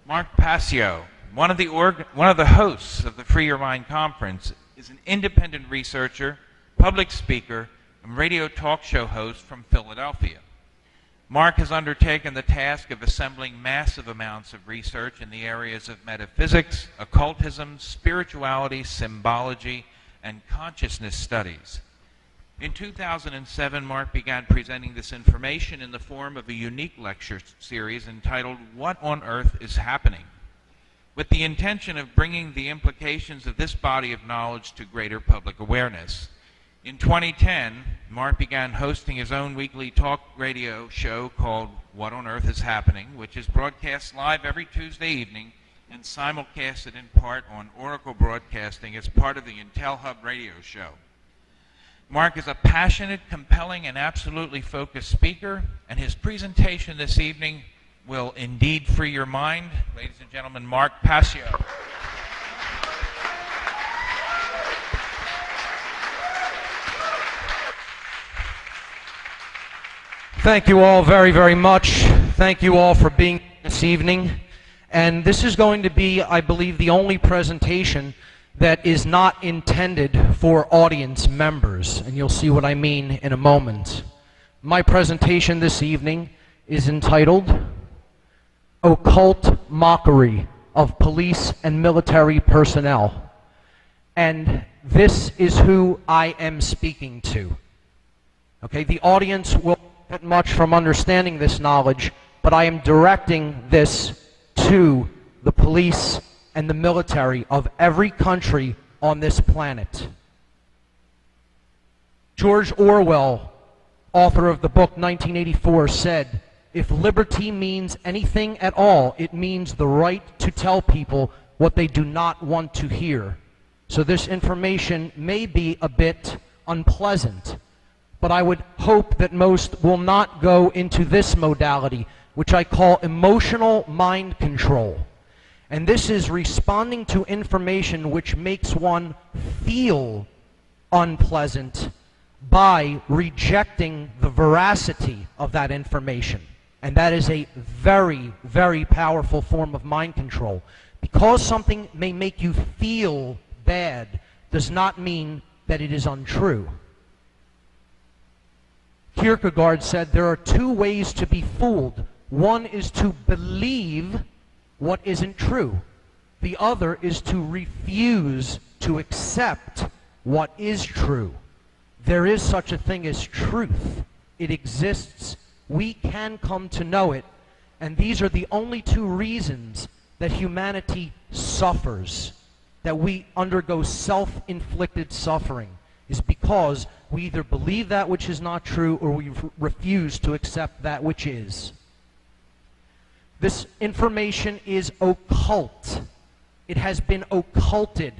Mark Passio, one of the hosts of the Free Your Mind Conference, is an independent researcher, public speaker, and radio talk show host from Philadelphia. Mark has undertaken the task of assembling massive amounts of research in the areas of metaphysics, occultism, spirituality, symbology, and consciousness studies. In 2007, Mark began presenting this information in the form of a unique lecture series entitled What on Earth is Happening?, with the intention of bringing the implications of this body of knowledge to greater public awareness. In 2010, Mark began hosting his own weekly talk radio show called What on Earth is Happening?, which is broadcast live every Tuesday evening and simulcasted in part on Oracle Broadcasting as part of the Intel Hub radio show. Mark is a passionate, compelling, and absolutely focused speaker, and his presentation this evening will indeed free your mind. Ladies and gentlemen, Mark Passio. Thank you all very, very much. Thank you all for being here this evening. And this is going to be, I believe, the only presentation that is not intended for audience members. And you'll see what I mean in a moment. My presentation this evening is entitled Occult Mockery of Police and Military Personnel. And this is who I am speaking to. Okay, the audience will get much from understanding this knowledge, but I am directing this to the police and the military of every country on this planet. George Orwell, author of the book 1984, said, "If liberty means anything at all, it means the right to tell people what they do not want to hear." So this information may be a bit unpleasant, but I would hope that most will not go into this modality, which I call emotional mind control. And this is responding to information which makes one feel unpleasant by rejecting the veracity of that information. And that is a very, very powerful form of mind control. Because something may make you feel bad does not mean that it is untrue. Kierkegaard said there are two ways to be fooled. One is to believe what isn't true. The other is to refuse to accept what is true. There is such a thing as truth. It exists. We can come to know it. And these are the only two reasons that humanity suffers, that we undergo self-inflicted suffering, is because we either believe that which is not true or we refuse to accept that which is. This information is occult. It has been occulted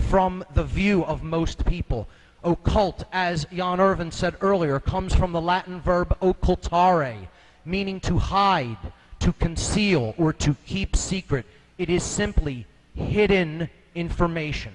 from the view of most people. Occult, as Jan Irvin said earlier, comes from the Latin verb occultare, meaning to hide, to conceal, or to keep secret. It is simply hidden information.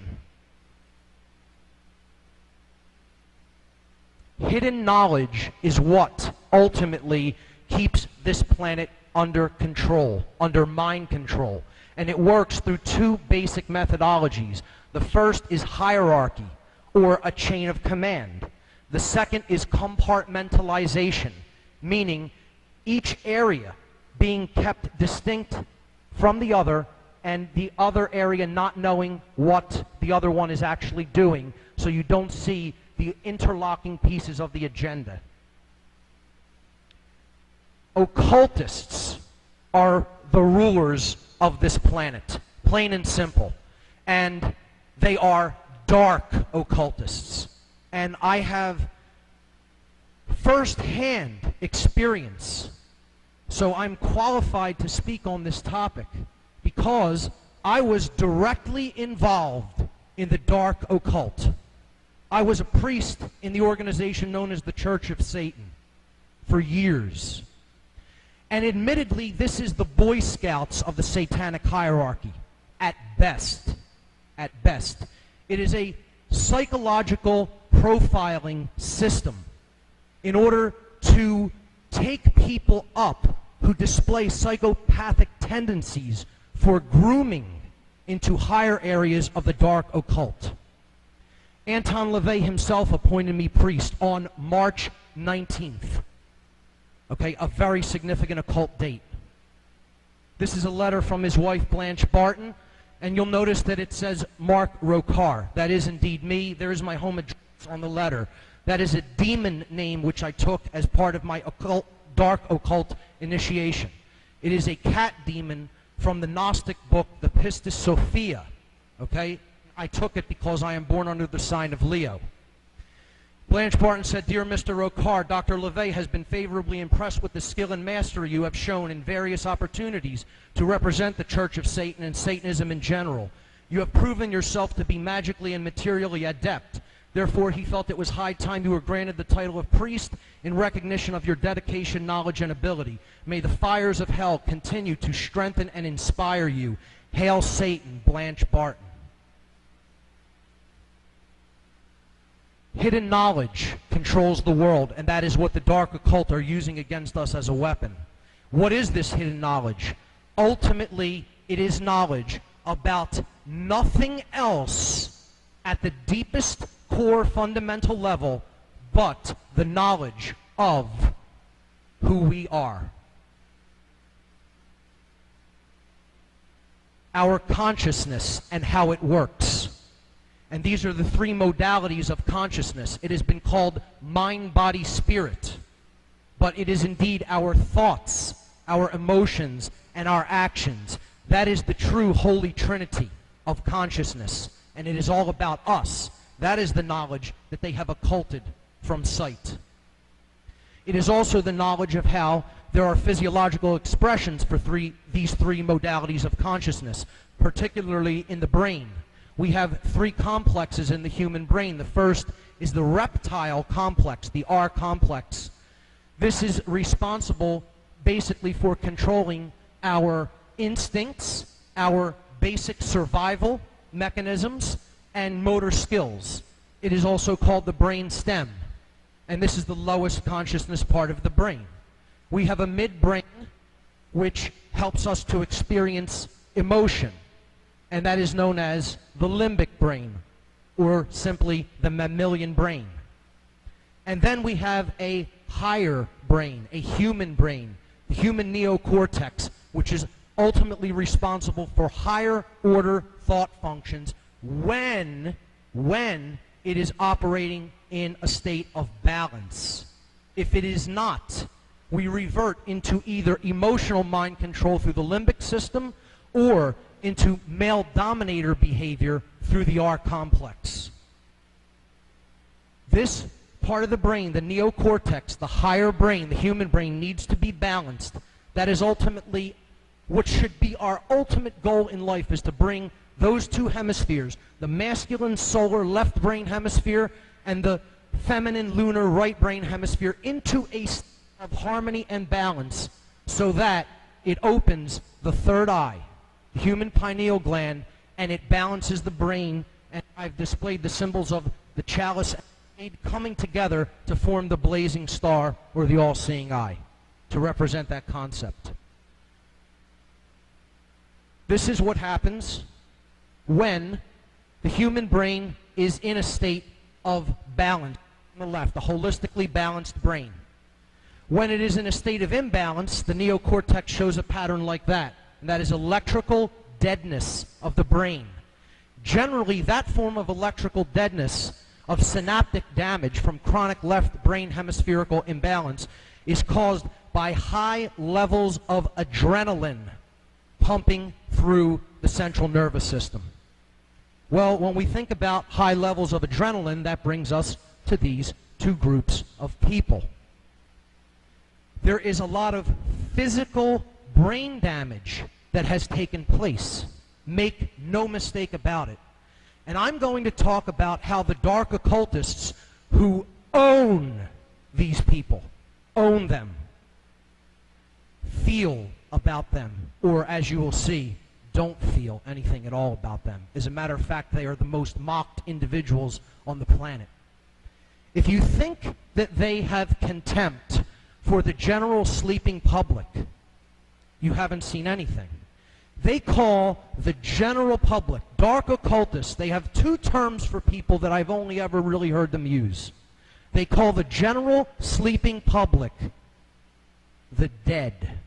Hidden knowledge is what ultimately keeps this planet under control, under mind control. And it works through two basic methodologies. The first is hierarchy, or a chain of command. The second is compartmentalization, meaning each area being kept distinct from the other, and the other area not knowing what the other one is actually doing, so you don't see the interlocking pieces of the agenda. Occultists are the rulers of this planet, plain and simple. And they are dark occultists. And I have first-hand experience, so I'm qualified to speak on this topic because I was directly involved in the dark occult. I was a priest in the organization known as the Church of Satan for years. And admittedly, this is the Boy Scouts of the satanic hierarchy, at best. At best. It is a psychological profiling system in order to take people up who display psychopathic tendencies for grooming into higher areas of the dark occult. Anton LaVey himself appointed me priest on March 19th. Okay, a very significant occult date. This is a letter from his wife Blanche Barton, and you'll notice that it says Mark Rokar. That is indeed me. There is my home address on the letter. That is a demon name which I took as part of my dark occult initiation. It is a cat demon from the Gnostic book, the Pistis Sophia. Okay? I took it because I am born under the sign of Leo. Blanche Barton said, "Dear Mr. Rokar, Dr. LaVey has been favorably impressed with the skill and mastery you have shown in various opportunities to represent the Church of Satan and Satanism in general. You have proven yourself to be magically and materially adept. Therefore, he felt it was high time you were granted the title of priest in recognition of your dedication, knowledge, and ability. May the fires of hell continue to strengthen and inspire you. Hail Satan, Blanche Barton." Hidden knowledge controls the world, and that is what the dark occult are using against us as a weapon. What is this hidden knowledge? Ultimately, it is knowledge about nothing else at the deepest core fundamental level but the knowledge of who we are. Our consciousness and how it works. And these are the three modalities of consciousness. It has been called mind, body, spirit. But it is indeed our thoughts, our emotions, and our actions. That is the true Holy Trinity of consciousness. And it is all about us. That is the knowledge that they have occulted from sight. It is also the knowledge of how there are physiological expressions for these three modalities of consciousness, particularly in the brain. We have three complexes in the human brain. The first is the reptile complex, the R complex. This is responsible basically for controlling our instincts, our basic survival mechanisms, and motor skills. It is also called the brain stem, and this is the lowest consciousness part of the brain. We have a midbrain, which helps us to experience emotion, and that is known as the limbic brain, or simply the mammalian brain. And then we have a higher brain, a human brain, the human neocortex, which is ultimately responsible for higher order thought functions when it is operating in a state of balance. If it is not, we revert into either emotional mind control through the limbic system or into male dominator behavior through the R complex. This part of the brain, the neocortex, the higher brain, the human brain, needs to be balanced. That is ultimately what should be our ultimate goal in life, is to bring those two hemispheres, the masculine solar left brain hemisphere and the feminine lunar right brain hemisphere, into a state of harmony and balance, so that it opens the third eye, the human pineal gland, and it balances the brain. And I've displayed the symbols of the chalice and the jade coming together to form the blazing star, or the all-seeing eye, to represent that concept. This is what happens when the human brain is in a state of balance on the left, a holistically balanced brain. When it is in a state of imbalance, the neocortex shows a pattern like that, and that is electrical deadness of the brain. Generally, that form of electrical deadness, of synaptic damage from chronic left brain hemispherical imbalance, is caused by high levels of adrenaline pumping through the central nervous system. Well, when we think about high levels of adrenaline, that brings us to these two groups of people. There is a lot of physical brain damage that has taken place. Make no mistake about it. And I'm going to talk about how the dark occultists who own these people, own them, feel about them, or as you will see, don't feel anything at all about them. As a matter of fact, they are the most mocked individuals on the planet. If you think that they have contempt for the general sleeping public, you haven't seen anything. They call the general public, dark occultists, they have two terms for people that I've only ever really heard them use. They call the general sleeping public the dead.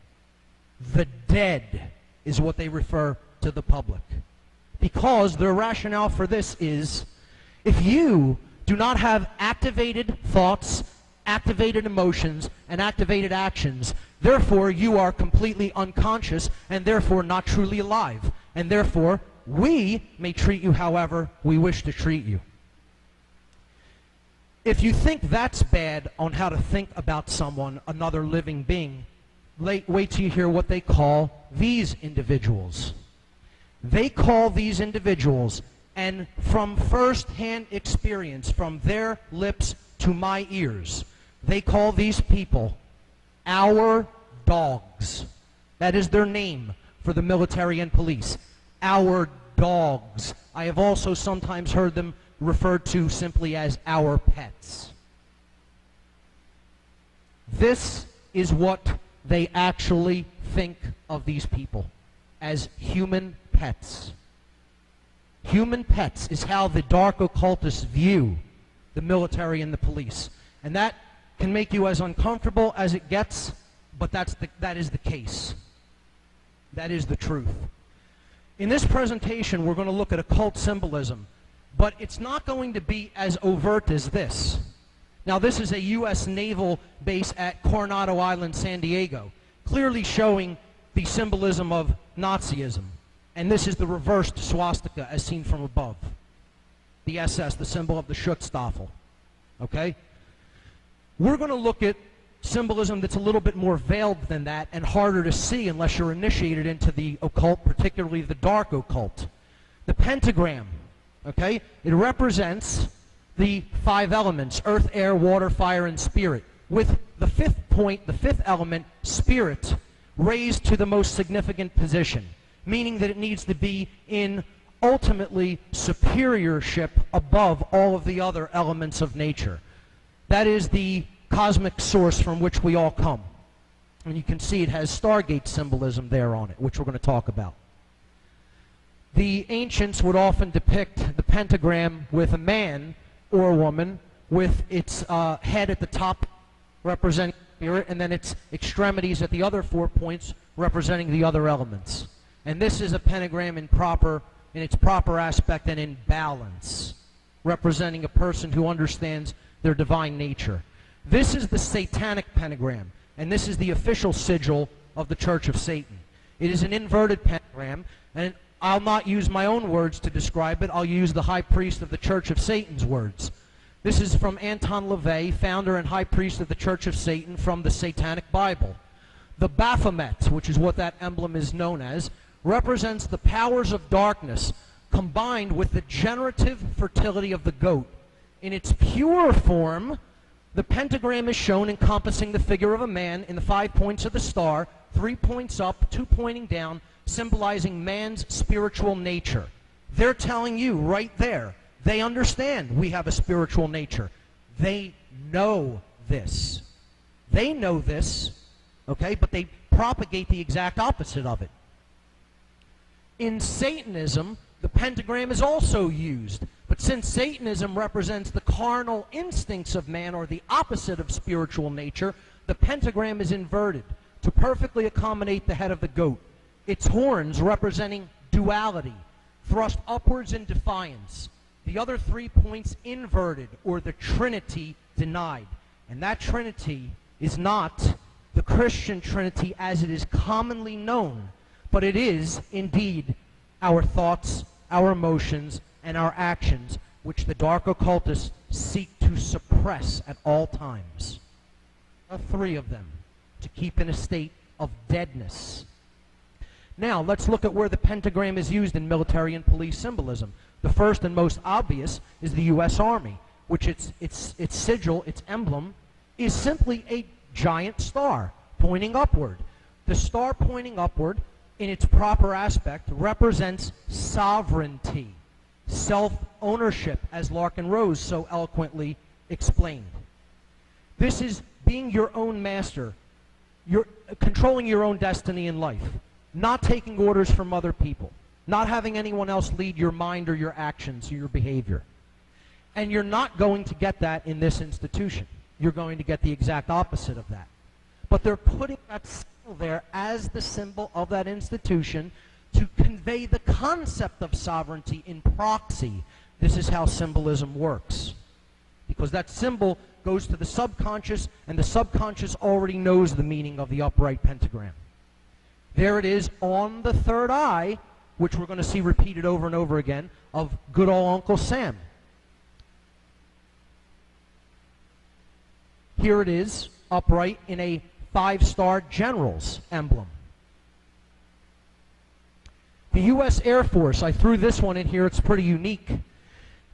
The dead is what they refer to the public. Because their rationale for this is, if you do not have activated thoughts, activated emotions, and activated actions, therefore you are completely unconscious and therefore not truly alive. And therefore we may treat you however we wish to treat you. If you think that's bad on how to think about someone, another living being, wait till you hear what they call these individuals. They call these individuals, and from first-hand experience, from their lips to my ears, they call these people our dogs. That is their name for the military and police. Our dogs. I have also sometimes heard them referred to simply as our pets. This is what they actually think of these people, as human pets. Human pets is how the dark occultists view the military and the police. And that can make you as uncomfortable as it gets, but that is the case. That is the truth. In this presentation, we're going to look at occult symbolism, but it's not going to be as overt as this. Now, this is a U.S. naval base at Coronado Island, San Diego, clearly showing the symbolism of Nazism. And this is the reversed swastika as seen from above. The SS, the symbol of the Schutzstaffel. Okay? We're going to look at symbolism that's a little bit more veiled than that and harder to see unless you're initiated into the occult, particularly the dark occult. The pentagram, okay? It represents the 5 elements, earth, air, water, fire, and spirit, with the 5th point, the 5th element, spirit, raised to the most significant position, meaning that it needs to be in ultimately superiorship above all of the other elements of nature. That is the cosmic source from which we all come. And you can see it has Stargate symbolism there on it, which we're going to talk about. The ancients would often depict the pentagram with a man or a woman with its head at the top representing spirit, and then its extremities at the other 4 points representing the other elements. And this is a pentagram in its proper aspect and in balance, representing a person who understands their divine nature. This is the satanic pentagram, and this is the official sigil of the Church of Satan. It is an inverted pentagram, and I'll not use my own words to describe it. I'll use the high priest of the Church of Satan's words. This is from Anton LaVey, founder and high priest of the Church of Satan, from the Satanic Bible. The Baphomet, which is what that emblem is known as, represents the powers of darkness combined with the generative fertility of the goat. In its pure form, the pentagram is shown encompassing the figure of a man in the 5 points of the star, 3 points up, 2 pointing down, symbolizing man's spiritual nature. They're telling you right there, they understand we have a spiritual nature. They know this. They know this, okay, but they propagate the exact opposite of it. In Satanism, the pentagram is also used, but since Satanism represents the carnal instincts of man, or the opposite of spiritual nature, the pentagram is inverted to perfectly accommodate the head of the goat. Its horns, representing duality, thrust upwards in defiance. The other 3 points inverted, or the Trinity denied. And that Trinity is not the Christian Trinity as it is commonly known, but it is indeed our thoughts, our emotions, and our actions, which the dark occultists seek to suppress at all times. 3 of them, to keep in a state of deadness. Now, let's look at where the pentagram is used in military and police symbolism. The first and most obvious is the U.S. Army, which its sigil, its emblem, is simply a giant star pointing upward. The star pointing upward, in its proper aspect, represents sovereignty, self-ownership, as Larkin Rose so eloquently explained. This is being your own master, you're controlling your own destiny in life. not taking orders from other people, not having anyone else lead your mind or your actions or your behavior. And you're not going to get that in this institution. You're going to get the exact opposite of that. But they're putting that symbol there as the symbol of that institution to convey the concept of sovereignty in proxy. This is how symbolism works. Because that symbol goes to the subconscious, and the subconscious already knows the meaning of the upright pentagram. There it is on the third eye, which we're going to see repeated over and over again, of good old Uncle Sam. Here it is, upright in a 5-star general's emblem. The U.S. Air Force, I threw this one in here, it's pretty unique.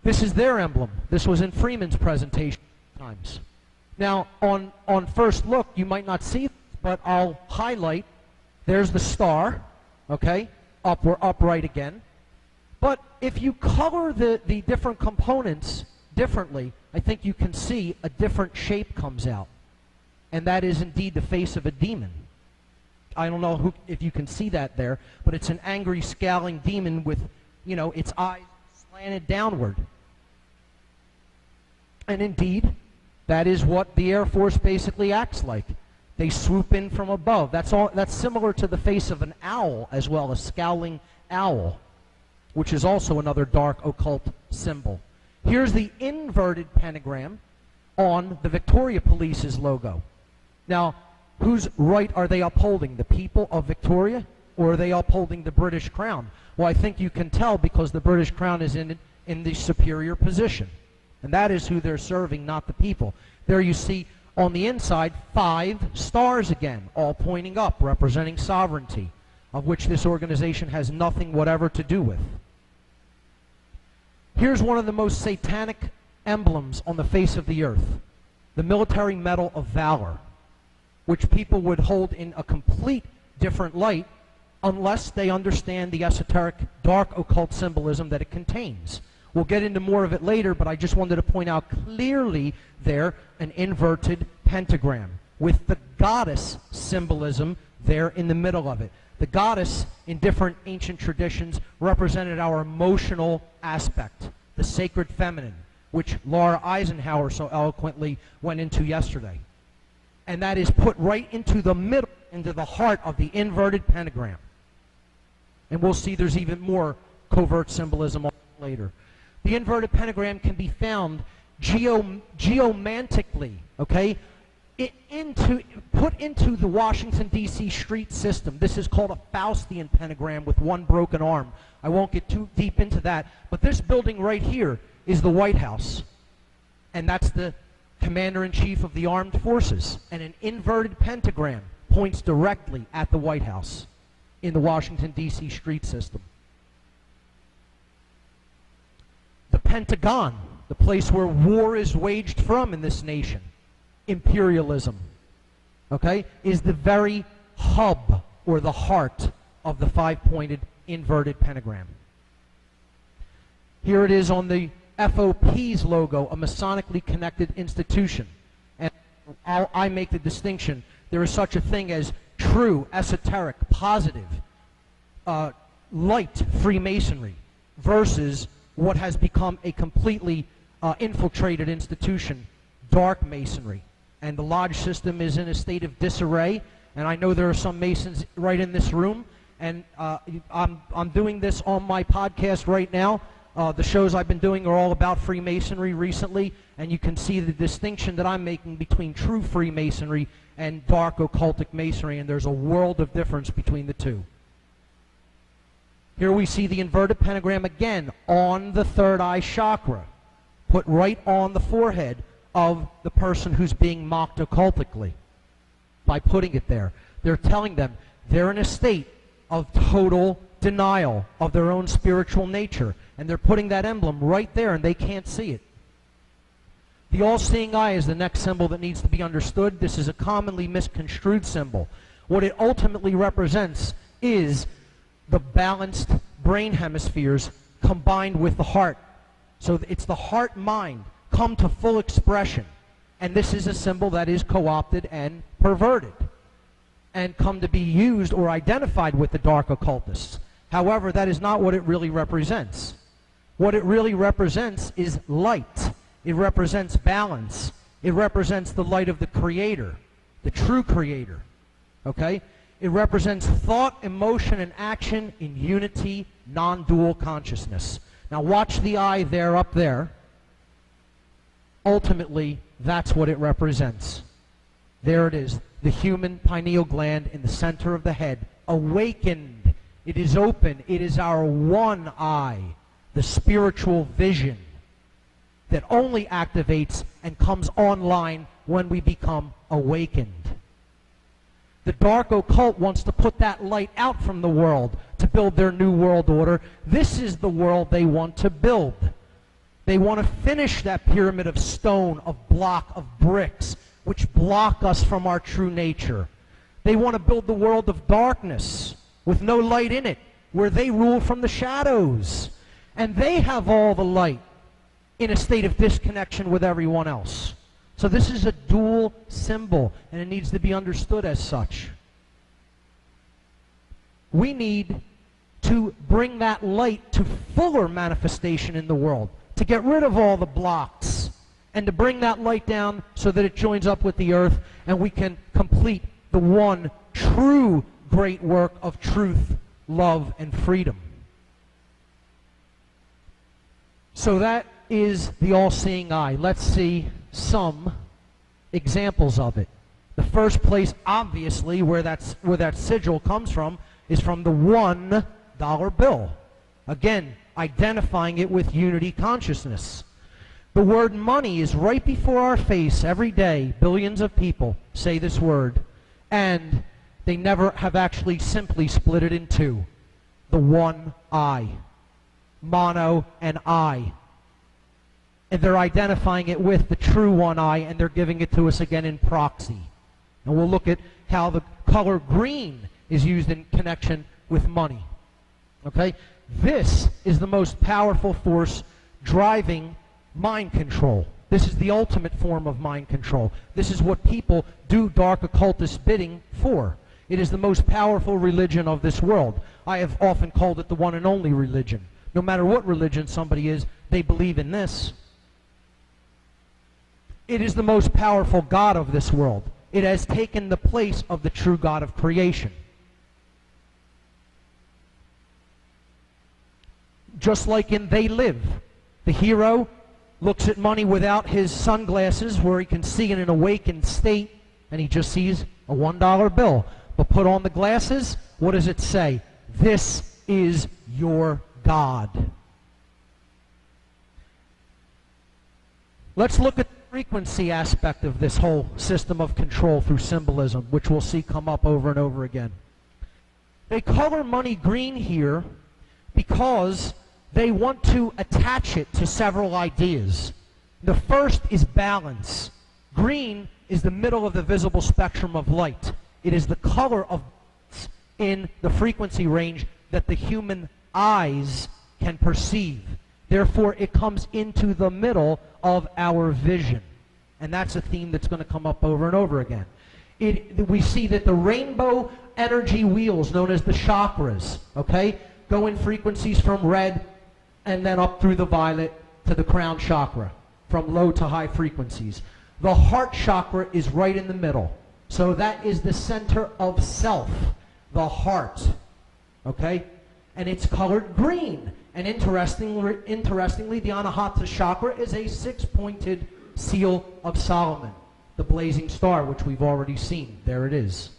This is their emblem. This was in Freeman's presentation times. Now, on first look, you might not see this, but I'll highlight. There's the star, okay? Upright again. But if you color the different components differently, I think you can see a different shape comes out. And that is indeed the face of a demon. I don't know if you can see that there, but it's an angry, scowling demon with, its eyes slanted downward. And indeed, that is what the Air Force basically acts like. They swoop in from above. That's similar to the face of an owl as well, a scowling owl, which is also another dark occult symbol. Here's the inverted pentagram on the Victoria Police's logo. Now, whose right are they upholding? The people of Victoria, or are they upholding the British Crown? Well, I think you can tell because the British Crown is in the superior position. And that is who they're serving, not the people. There you see on the inside 5 stars again, all pointing up, representing sovereignty, of which this organization has nothing whatever to do with. Here's one of the most satanic emblems on the face of the earth, the military medal of valor, which people would hold in a complete different light unless they understand the esoteric dark occult symbolism that it contains. We'll get into more of it later, but I just wanted to point out clearly there an inverted pentagram with the goddess symbolism there in the middle of it. The goddess, in different ancient traditions, represented our emotional aspect, the sacred feminine, which Laura Eisenhower so eloquently went into yesterday. And that is put right into the middle, into the heart of the inverted pentagram. And we'll see there's even more covert symbolism later. The inverted pentagram can be found geomantically, okay? Put into the Washington, D.C. street system. This is called a Faustian pentagram with one broken arm. I won't get too deep into that, but this building right here is the White House. And that's the Commander-in-Chief of the Armed Forces. And an inverted pentagram points directly at the White House in the Washington, D.C. street system. The Pentagon, the place where war is waged from in this nation, imperialism, okay, is the very hub or the heart of the 5-pointed inverted pentagram. Here it is on the FOP's logo, a Masonically connected institution. And I make the distinction. There is such a thing as true, esoteric, positive, light Freemasonry versus what has become a completely infiltrated institution, dark Masonry. And the lodge system is in a state of disarray. And I know there are some Masons right in this room. And I'm doing this on my podcast right now. The shows I've been doing are all about Freemasonry recently, and you can see the distinction that I'm making between true Freemasonry and dark occultic Masonry, and there's a world of difference between the two. Here we see the inverted pentagram again on the third eye chakra, put right on the forehead of the person who's being mocked occultically by putting it there. They're telling them they're in a state of total denial of their own spiritual nature. And they're putting that emblem right there, and they can't see it. The all-seeing eye is the next symbol that needs to be understood. This is a commonly misconstrued symbol. What it ultimately represents is the balanced brain hemispheres combined with the heart. So it's the heart-mind come to full expression. And this is a symbol that is co-opted and perverted. and come to be used or identified with the dark occultists. However, that is not what it really represents. What it really represents is light. It represents balance. It represents the light of the Creator, the true Creator. Okay? It represents thought, emotion, and action in unity, non-dual consciousness. Now watch the eye there, up there. Ultimately, that's what it represents. There it is, the human pineal gland in the center of the head, awakened. It is open. It is our one eye, the spiritual vision that only activates and comes online when we become awakened. The dark occult wants to put that light out from the world to build their new world order. This is the world they want to build. They want to finish that pyramid of stone, of block, of bricks, which block us from our true nature. They want to build the world of darkness with no light in it, where they rule from the shadows. And they have all the light in a state of disconnection with everyone else. So this is a dual symbol, and it needs to be understood as such. We need to bring that light to fuller manifestation in the world, to get rid of all the blocks, and to bring that light down so that it joins up with the earth, and we can complete the one true great work of truth, love, and freedom. So that is the all-seeing eye. Let's see some examples of it. The first place, obviously, where that sigil comes from is from the $1 bill. Again, identifying it with unity consciousness. The word money is right before our face every day. Billions of people say this word, and they never have actually simply split it in two. The one eye. Mono and I. And they're identifying it with the true one eye, and they're giving it to us again in proxy. And we'll look at how the color green is used in connection with money. Okay? This is the most powerful force driving mind control. This is the ultimate form of mind control. This is what people do dark occultist bidding for. It is the most powerful religion of this world. I have often called it the one and only religion. No matter what religion somebody is, they believe in this. It is the most powerful God of this world. It has taken the place of the true God of creation. Just like in They Live, the hero looks at money without his sunglasses where he can see in an awakened state, and he just sees a $1 bill. But put on the glasses, what does it say? This is your God. Let's look at the frequency aspect of this whole system of control through symbolism, which we'll see come up over and over again. They color money green here because they want to attach it to several ideas. The first is balance. Green is the middle of the visible spectrum of light. It is the color of in the frequency range that the human eyes can perceive. Therefore, it comes into the middle of our vision. And that's a theme that's going to come up over and over again. We see that the rainbow energy wheels, known as the chakras, okay, go in frequencies from red and then up through the violet to the crown chakra, from low to high frequencies. The heart chakra is right in the middle. So that is the center of self, the heart, okay? And it's colored green. And interestingly, the Anahata chakra is a six-pointed seal of Solomon, the blazing star, which we've already seen. There it is.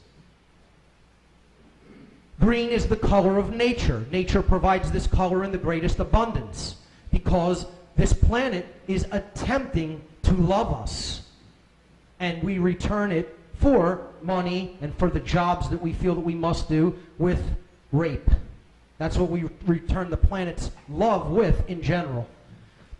Green is the color of nature. Nature provides this color in the greatest abundance because this planet is attempting to love us. And we return it for money and for the jobs that we feel that we must do with rape. That's what we return the planet's love with in general.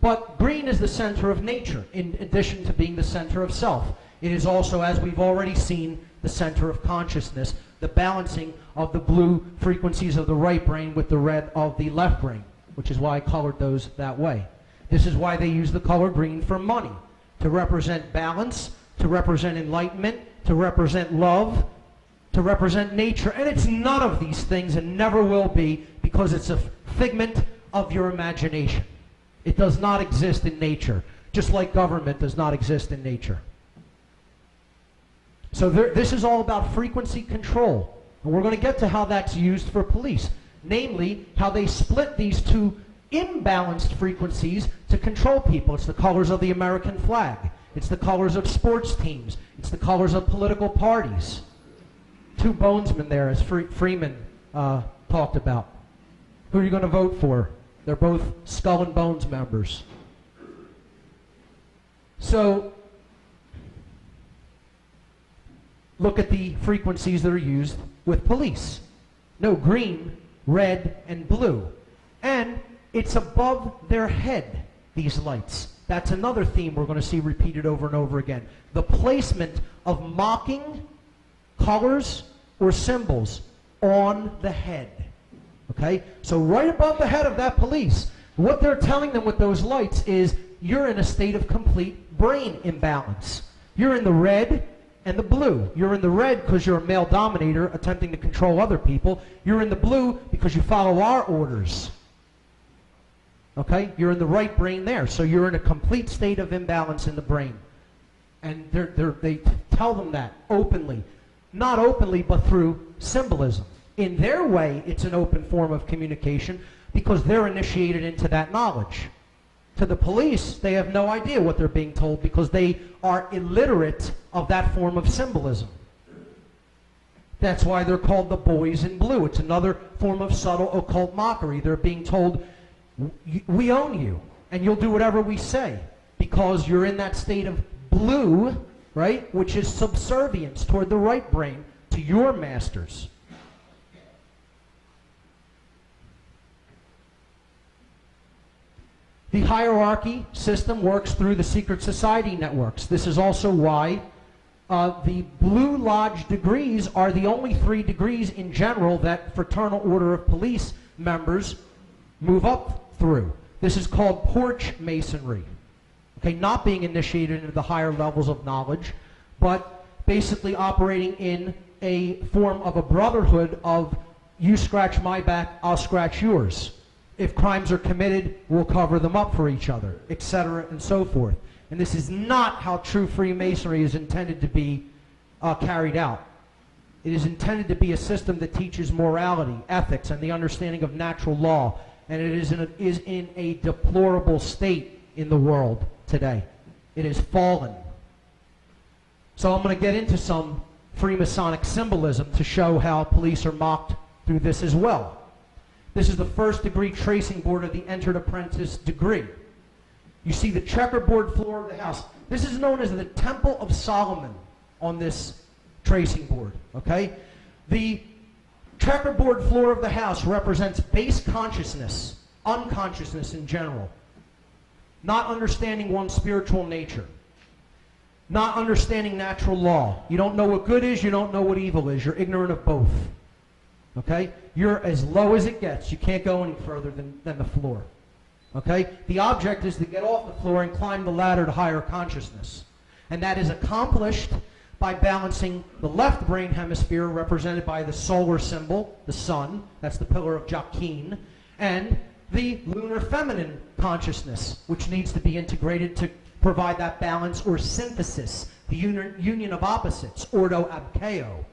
But green is the center of nature, in addition to being the center of self. It is also, as we've already seen, the center of consciousness, the balancing of the blue frequencies of the right brain with the red of the left brain, which is why I colored those that way. This is why they use the color green for money, to represent balance, to represent enlightenment, to represent love, to represent nature, and it's none of these things and never will be, because it's a figment of your imagination. It does not exist in nature, just like government does not exist in nature. So this is all about frequency control, and we're going to get to how that's used for police, namely how they split these two imbalanced frequencies to control people. It's the colors of the American flag. It's the colors of sports teams. It's the colors of political parties. Two bonesmen there, as Freeman talked about. Who are you going to vote for? They're both Skull and Bones members. So, look at the frequencies that are used with police. No, green, red, and blue. And it's above their head, these lights. That's another theme we're going to see repeated over and over again. The placement of mocking colors or symbols on the head. Okay? So right above the head of that police, what they're telling them with those lights is you're in a state of complete brain imbalance. You're in the red and the blue. You're in the red because you're a male dominator attempting to control other people. You're in the blue because you follow our orders. Okay? You're in the right brain there. So you're in a complete state of imbalance in the brain. And they tell them that openly. Not openly, but through symbolism. In their way, it's an open form of communication because they're initiated into that knowledge. To the police, they have no idea what they're being told because they are illiterate of that form of symbolism. That's why they're called the boys in blue. It's another form of subtle occult mockery. They're being told, we own you, and you'll do whatever we say because you're in that state of blue, right, which is subservience toward the right brain to your masters. The hierarchy system works through the secret society networks. This is also why the Blue Lodge degrees are the only 3 degrees in general that Fraternal Order of Police members move up through. This is called porch masonry. Okay, not being initiated into the higher levels of knowledge, but basically operating in a form of a brotherhood of you scratch my back, I'll scratch yours. If crimes are committed, we'll cover them up for each other, etc., and so forth. And this is not how true Freemasonry is intended to be carried out. It is intended to be a system that teaches morality, ethics, and the understanding of natural law. And it is in a deplorable state in the world today. It has fallen. So I'm going to get into some Freemasonic symbolism to show how police are mocked through this as well. This is the first degree tracing board of the entered apprentice degree. You see the checkerboard floor of the house. This is known as the Temple of Solomon on this tracing board, okay? The checkerboard floor of the house represents base consciousness, unconsciousness in general, not understanding one's spiritual nature, not understanding natural law. You don't know what good is, you don't know what evil is. You're ignorant of both. Okay? You're as low as it gets. You can't go any further than the floor. Okay? The object is to get off the floor and climb the ladder to higher consciousness. And that is accomplished by balancing the left brain hemisphere, represented by the solar symbol, the sun, that's the pillar of Joachim, and the lunar feminine consciousness, which needs to be integrated to provide that balance or synthesis, the union of opposites, ordo ab chaos.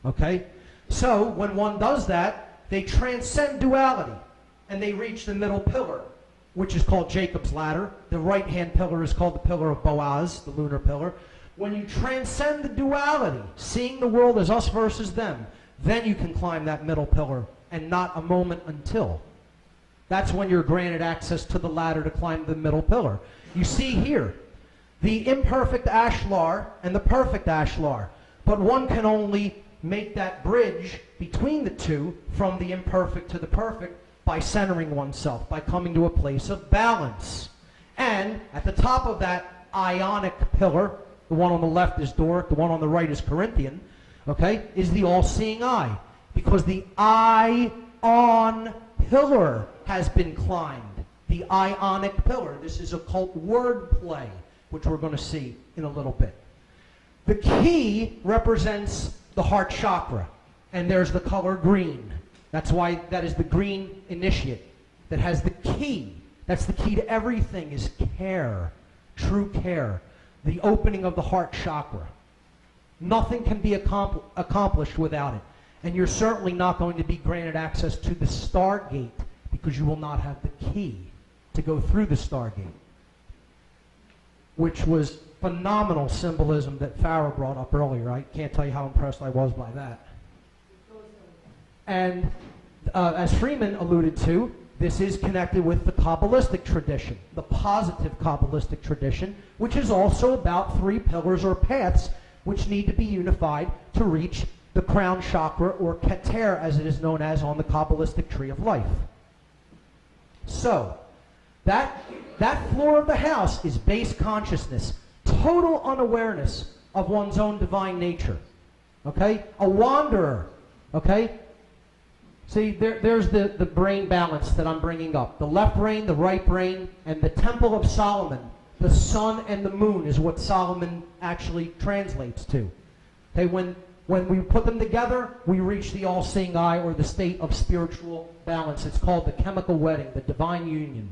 Okay? So, when one does that, they transcend duality, and they reach the middle pillar, which is called Jacob's ladder. The right-hand pillar is called the pillar of Boaz, the lunar pillar. When you transcend the duality, seeing the world as us versus them, then you can climb that middle pillar, and not a moment until. That's when you're granted access to the ladder to climb the middle pillar. You see here, the imperfect ashlar and the perfect ashlar, but one can only make that bridge between the two from the imperfect to the perfect by centering oneself, by coming to a place of balance. And at the top of that ionic pillar, the one on the left is Doric, the one on the right is Corinthian, okay, is the all-seeing eye. Because the ion pillar has been climbed. The ionic pillar. This is occult wordplay, which we're going to see in a little bit. The key represents the heart chakra, and there's the color green. That's why that is the green initiate that has the key. That's the key to everything, is care, true care, the opening of the heart chakra. Nothing can be accomplished without it. And you're certainly not going to be granted access to the Stargate because you will not have the key to go through the Stargate, which was phenomenal symbolism that Farah brought up earlier. I can't tell you how impressed I was by that. And as Freeman alluded to, this is connected with the Kabbalistic tradition, the positive Kabbalistic tradition, which is also about 3 pillars or paths which need to be unified to reach the crown chakra, or Keter as it is known as on the Kabbalistic tree of life. So, that floor of the house is base consciousness, total unawareness of one's own divine nature. Okay? A wanderer. Okay? See, there's the brain balance that I'm bringing up. The left brain, the right brain, and the Temple of Solomon. The sun and the moon is what Solomon actually translates to. Okay, when we put them together, we reach the all-seeing eye, or the state of spiritual balance. It's called the chemical wedding, the divine union.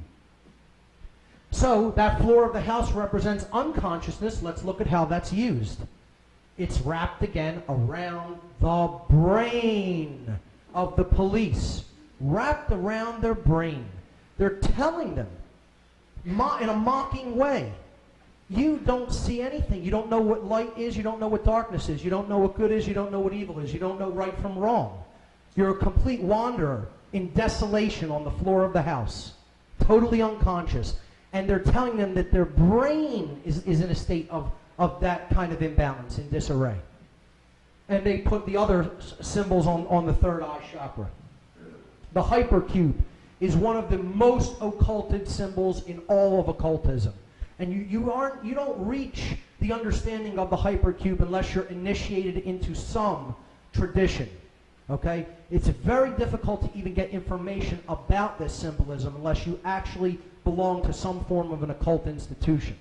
So, that floor of the house represents unconsciousness. Let's look at how that's used. It's wrapped again around the brain of the police. Wrapped around their brain. They're telling them, in a mocking way, you don't see anything. You don't know what light is. You don't know what darkness is. You don't know what good is. You don't know what evil is. You don't know right from wrong. You're a complete wanderer in desolation on the floor of the house, totally unconscious. And they're telling them that their brain is in a state of that kind of imbalance, in disarray. And they put the other symbols on the third eye chakra. The hypercube is one of the most occulted symbols in all of occultism. And you don't reach the understanding of the hypercube unless you're initiated into some tradition. Okay? It's very difficult to even get information about this symbolism unless you actually belong to some form of an occult institution.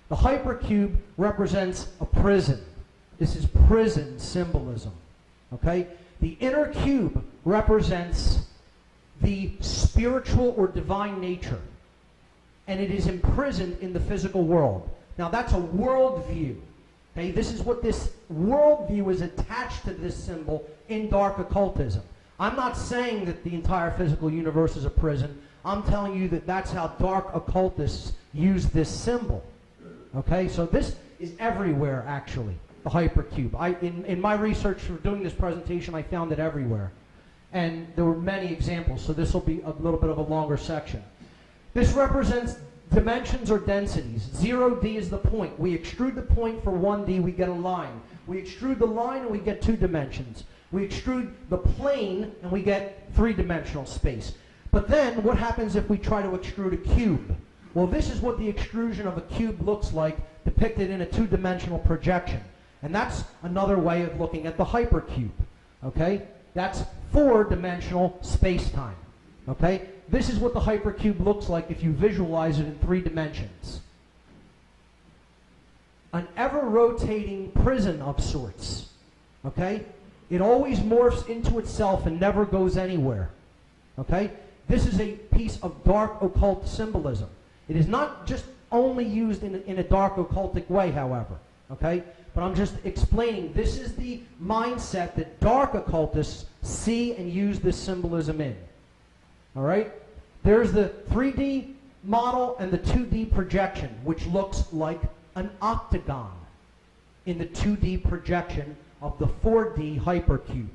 The hypercube represents a prison. This is prison symbolism. Okay? The inner cube represents the spiritual or divine nature. And it is imprisoned in the physical world. Now that's a worldview. Okay? This is what this worldview is attached to this symbol in dark occultism. I'm not saying that the entire physical universe is a prison. I'm telling you that that's how dark occultists use this symbol. Okay? So this is everywhere, actually, the hypercube. In my research for doing this presentation, I found it everywhere. And there were many examples, so this will be a little bit of a longer section. This represents dimensions or densities. 0D is the point. We extrude the point for 1D, we get a line. We extrude the line and we get 2 dimensions. We extrude the plane and we get 3-dimensional space. But then, what happens if we try to extrude a cube? Well, this is what the extrusion of a cube looks like, depicted in a 2-dimensional projection. And that's another way of looking at the hypercube. Okay? That's 4-dimensional space-time. Okay? This is what the hypercube looks like if you visualize it in 3 dimensions. An ever-rotating prison of sorts. Okay? It always morphs into itself and never goes anywhere. Okay? This is a piece of dark occult symbolism. It is not just only used in a dark occultic way, however. Okay? But I'm just explaining, this is the mindset that dark occultists see and use this symbolism in. All right? There's the 3D model and the 2D projection, which looks like an octagon in the 2D projection of the 4D hypercube.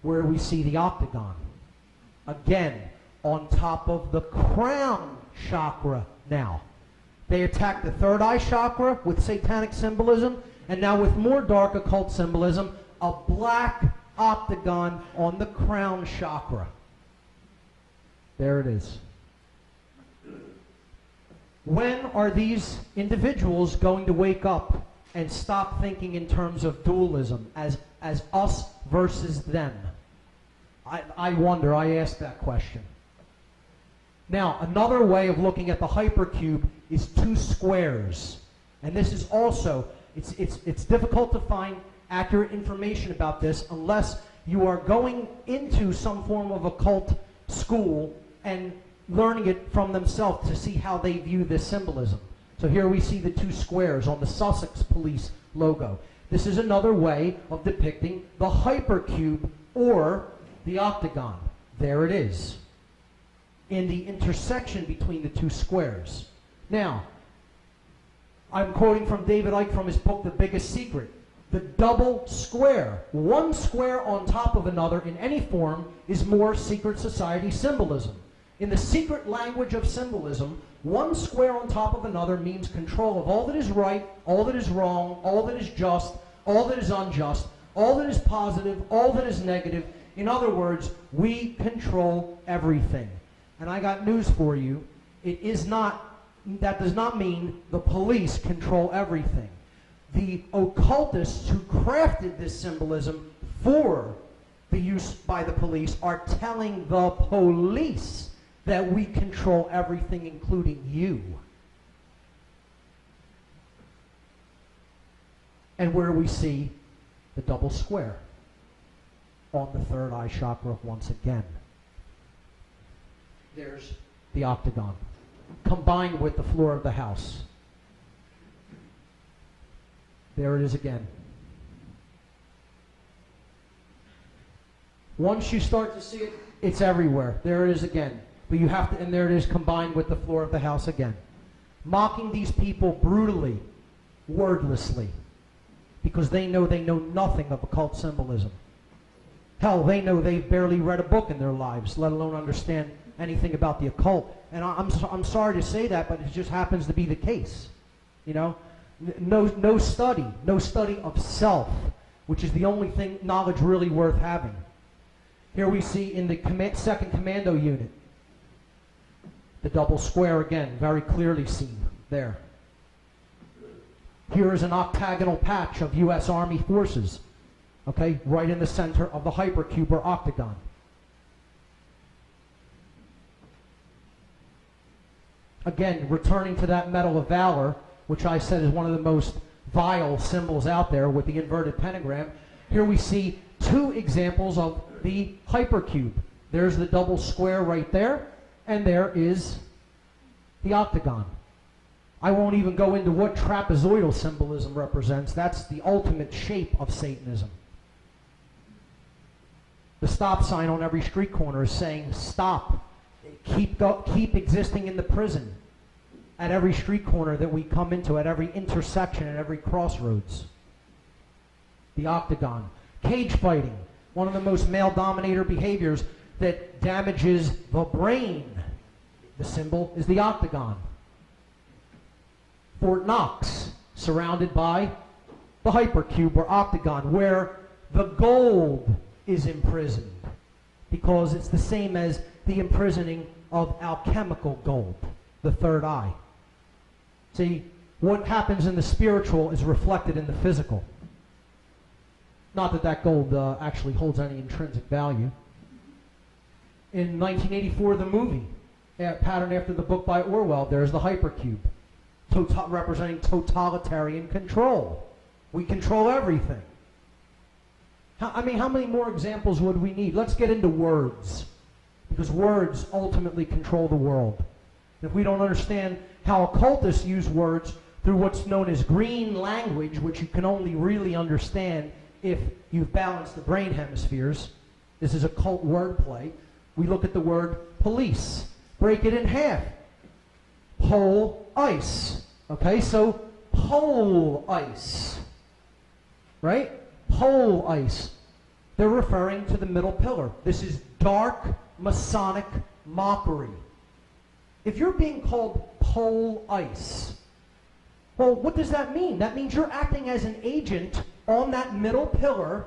Where we see the octagon. Again, on top of the crown chakra now. They attack the third eye chakra with satanic symbolism, and now with more dark occult symbolism, a black octagon on the crown chakra. There it is. When are these individuals going to wake up and stop thinking in terms of dualism as us versus them? I wonder, I ask that question. Now, another way of looking at the hypercube is 2 squares. And this is also, it's difficult to find accurate information about this unless you are going into some form of occult school and learning it from themselves to see how they view this symbolism. So here we see the two squares on the Sussex police logo. This is another way of depicting the hypercube or the octagon. There it is, in the intersection between the two squares. Now, I'm quoting from David Icke from his book, The Biggest Secret. The double square, one square on top of another in any form, is more secret society symbolism. In the secret language of symbolism, one square on top of another means control of all that is right, all that is wrong, all that is just, all that is unjust, all that is positive, all that is negative. In other words, we control everything. And I got news for you. That does not mean the police control everything. The occultists who crafted this symbolism for the use by the police are telling the police that we control everything, including you. And where we see the double square on the third eye chakra once again. There's the octagon, combined with the floor of the house. There it is again. Once you start to see it, it's everywhere. There it is again. But you have to, and there it is combined with the floor of the house again. Mocking these people brutally, wordlessly, because they know nothing of occult symbolism. Hell, they know they've barely read a book in their lives, let alone understand anything about the occult. And I'm sorry to say that, but it just happens to be the case. You know, no study of self, which is the only thing knowledge really worth having. Here we see in the 2nd Commando unit, the double square again, very clearly seen there. Here is an octagonal patch of U.S. Army forces, okay, right in the center of the hypercube or octagon. Again, returning to that Medal of Valor, which I said is one of the most vile symbols out there with the inverted pentagram. Here we see two examples of the hypercube. There's the double square right there, and there is the octagon. I won't even go into what trapezoidal symbolism represents. That's the ultimate shape of Satanism. The stop sign on every street corner is saying, stop. Keep existing in the prison at every street corner that we come into, at every intersection, at every crossroads. The octagon. Cage fighting, one of the most male-dominator behaviors that damages the brain. The symbol is the octagon. Fort Knox, surrounded by the hypercube or octagon, where the gold is imprisoned, because it's the same as the imprisoning of alchemical gold, the third eye. See, what happens in the spiritual is reflected in the physical. Not that that gold actually holds any intrinsic value. In 1984, the movie, patterned after the book by Orwell, there's the hypercube, representing totalitarian control. We control everything. I mean, how many more examples would we need? Let's get into words, because words ultimately control the world. If we don't understand how occultists use words through what's known as green language, which you can only really understand if you've balanced the brain hemispheres, this is occult wordplay. We look at the word police, break it in half. Pole ice. Okay, so pole ice. Right? Pole ice. They're referring to the middle pillar. This is dark Masonic mockery. If you're being called pole ice, well, what does that mean? That means you're acting as an agent on that middle pillar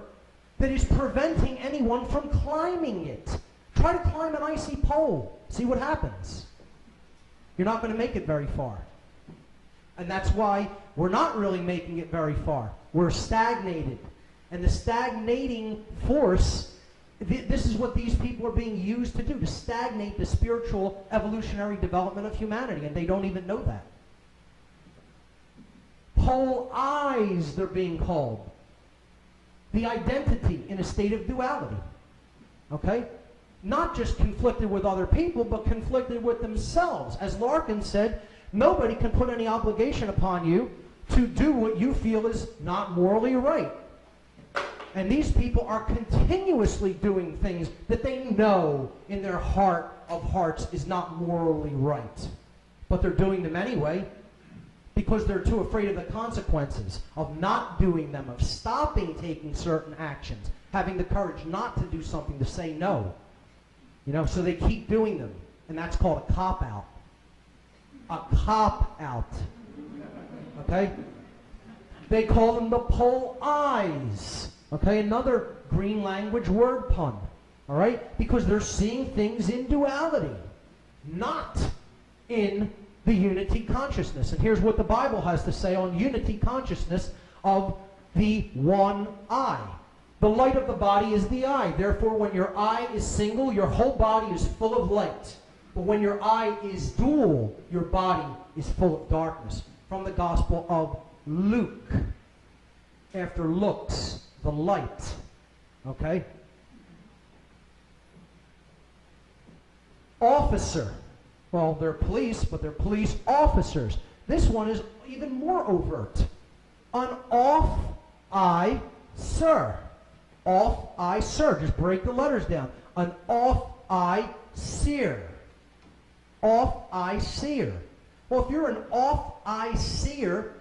that is preventing anyone from climbing it. Try to climb an icy pole. See what happens. You're not going to make it very far. And that's why we're not really making it very far. We're stagnated. And the stagnating force, this is what these people are being used to do, to stagnate the spiritual evolutionary development of humanity, and they don't even know that. Whole eyes, they're being called. The identity in a state of duality. Okay? Not just conflicted with other people, but conflicted with themselves. As Larkin said, nobody can put any obligation upon you to do what you feel is not morally right. And these people are continuously doing things that they know in their heart of hearts is not morally right. But they're doing them anyway because they're too afraid of the consequences of not doing them, of stopping taking certain actions, having the courage not to do something, to say no. You know, so they keep doing them. And that's called a cop-out. A cop-out. Okay? They call them the pole eyes. Okay, another green language word pun. All right? Because they're seeing things in duality, not in the unity consciousness. And here's what the Bible has to say on unity consciousness of the one eye. The light of the body is the eye. Therefore, when your eye is single, your whole body is full of light. But when your eye is dual, your body is full of darkness. From the Gospel of Luke. After looks, the light. Okay? Officer. Well, they're police, but they're police officers. This one is even more overt. An off-eye sir. Off-eye sir. Just break the letters down. An off-eye seer. Off-eye seer. Well, if you're an off-eye seer,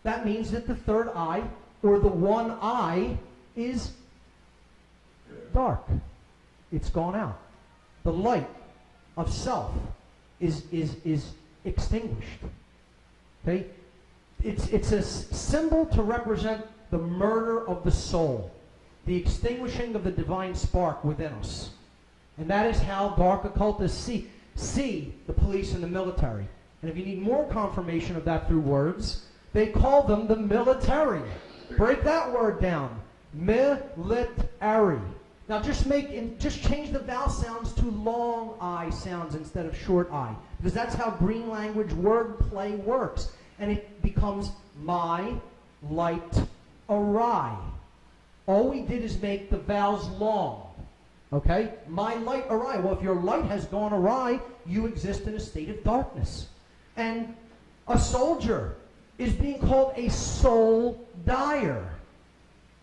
that means that the third eye, or the one eye, is dark. It's gone out. The light of self is extinguished. Okay? It's a symbol to represent the murder of the soul, the extinguishing of the divine spark within us. And that is how dark occultists see the police and the military. And if you need more confirmation of that through words, they call them the military. Break that word down. Military. Now just change the vowel sounds to long I sounds instead of short I. Because that's how green language word play works. And it becomes my light awry. All we did is make the vowels long. Okay? My light awry. Well, if your light has gone awry, you exist in a state of darkness. And a soldier is being called a soul dyer.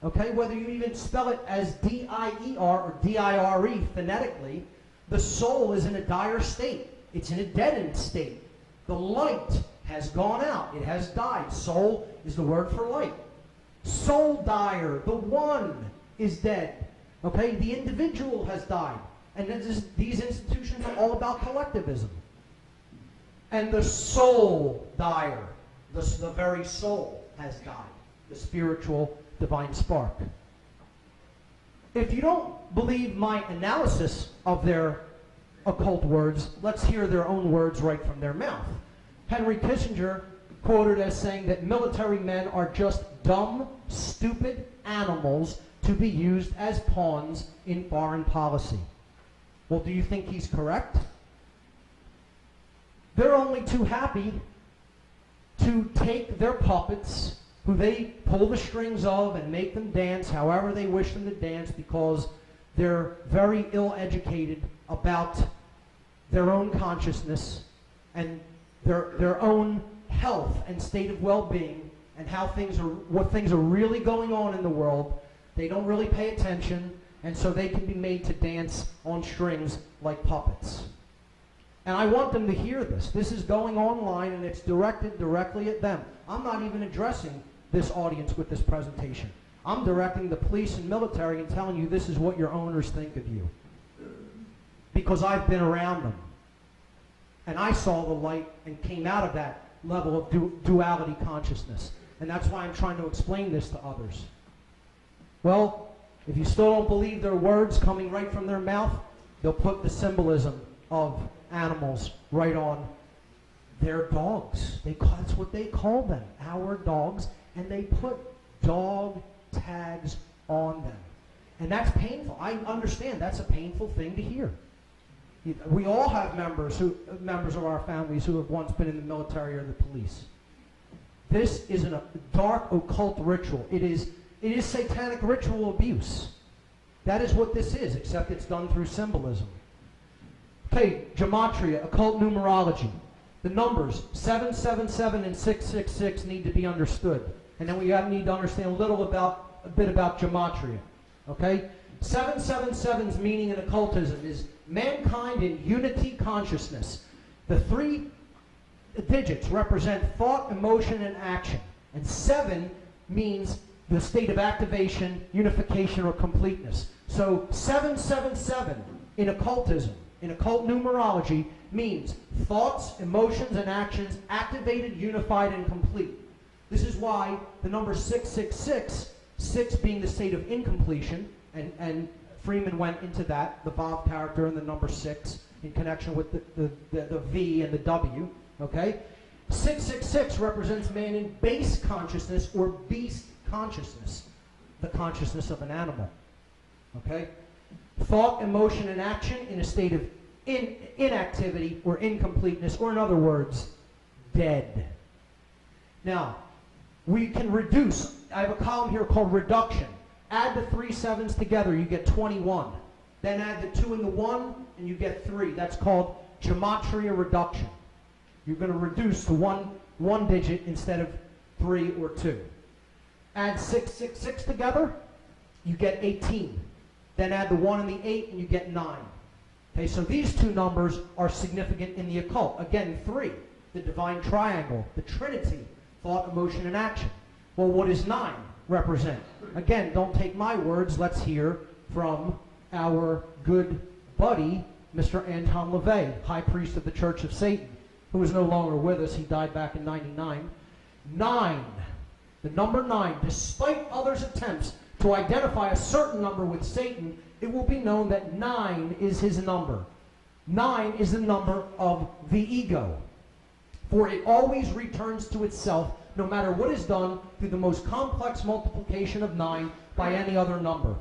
Okay? Whether you even spell it as D-I-E-R or D-I-R-E phonetically, the soul is in a dire state. It's in a deadened state. The light has gone out. It has died. Soul is the word for light. Soul dyer, the one, is dead. Okay? The individual has died. And these institutions are all about collectivism. And the soul dyer, the very soul, has died. The spiritual divine spark. If you don't believe my analysis of their occult words, let's hear their own words right from their mouth. Henry Kissinger quoted as saying that military men are just dumb, stupid animals to be used as pawns in foreign policy. Well, do you think he's correct? They're only too happy to take their puppets, who they pull the strings of and make them dance however they wish them to dance, because they're very ill-educated about their own consciousness and their own health and state of well-being and what things are really going on in the world. They don't really pay attention, and so they can be made to dance on strings like puppets. And I want them to hear this. This is going online, and it's directed directly at them. I'm not even addressing this audience with this presentation. I'm directing the police and military and telling you this is what your owners think of you. Because I've been around them. And I saw the light and came out of that level of duality consciousness. And that's why I'm trying to explain this to others. Well, if you still don't believe their words coming right from their mouth, they'll put the symbolism of animals right on their dogs. That's what they call them, our dogs. And they put dog tags on them. And that's painful. I understand that's a painful thing to hear. We all have members of our families who have once been in the military or the police. This is a dark occult ritual. It is satanic ritual abuse. That is what this is, except it's done through symbolism. Okay, gematria, occult numerology. The numbers 777 and 666 need to be understood. And then we need to understand a bit about gematria. Okay? 777's meaning in occultism is mankind in unity consciousness. The three digits represent thought, emotion, and action. And 7 means the state of activation, unification, or completeness. So 777 in occultism, in occult numerology, means thoughts, emotions, and actions activated, unified, and complete. This is why the number 666, 6 being the state of incompletion, and Freeman went into that, the Bob character and the number 6, in connection with the V and the W, okay? 666 represents man in base consciousness or beast consciousness, the consciousness of an animal, okay? Thought, emotion, and action in a state of inactivity or incompleteness, or in other words, dead. Now, we can reduce. I have a column here called reduction. Add the 3 7s together, you get 21. Then add the 2 and the 1, and you get 3. That's called gematria reduction. You're going to reduce to one digit instead of 3 or 2. Add 666 together, you get 18. Then add the 1 and the 8, and you get 9. Okay, so these two numbers are significant in the occult. Again, 3, the divine triangle, the Trinity, thought, emotion, and action. Well, what does 9 represent? Again, don't take my words. Let's hear from our good buddy, Mr. Anton LaVey, High Priest of the Church of Satan, who is no longer with us. He died back in '99. 9, the number 9, despite others' attempts to identify a certain number with Satan, it will be known that 9 is his number. 9 is the number of the ego. For it always returns to itself, no matter what is done through the most complex multiplication of 9 by any other number.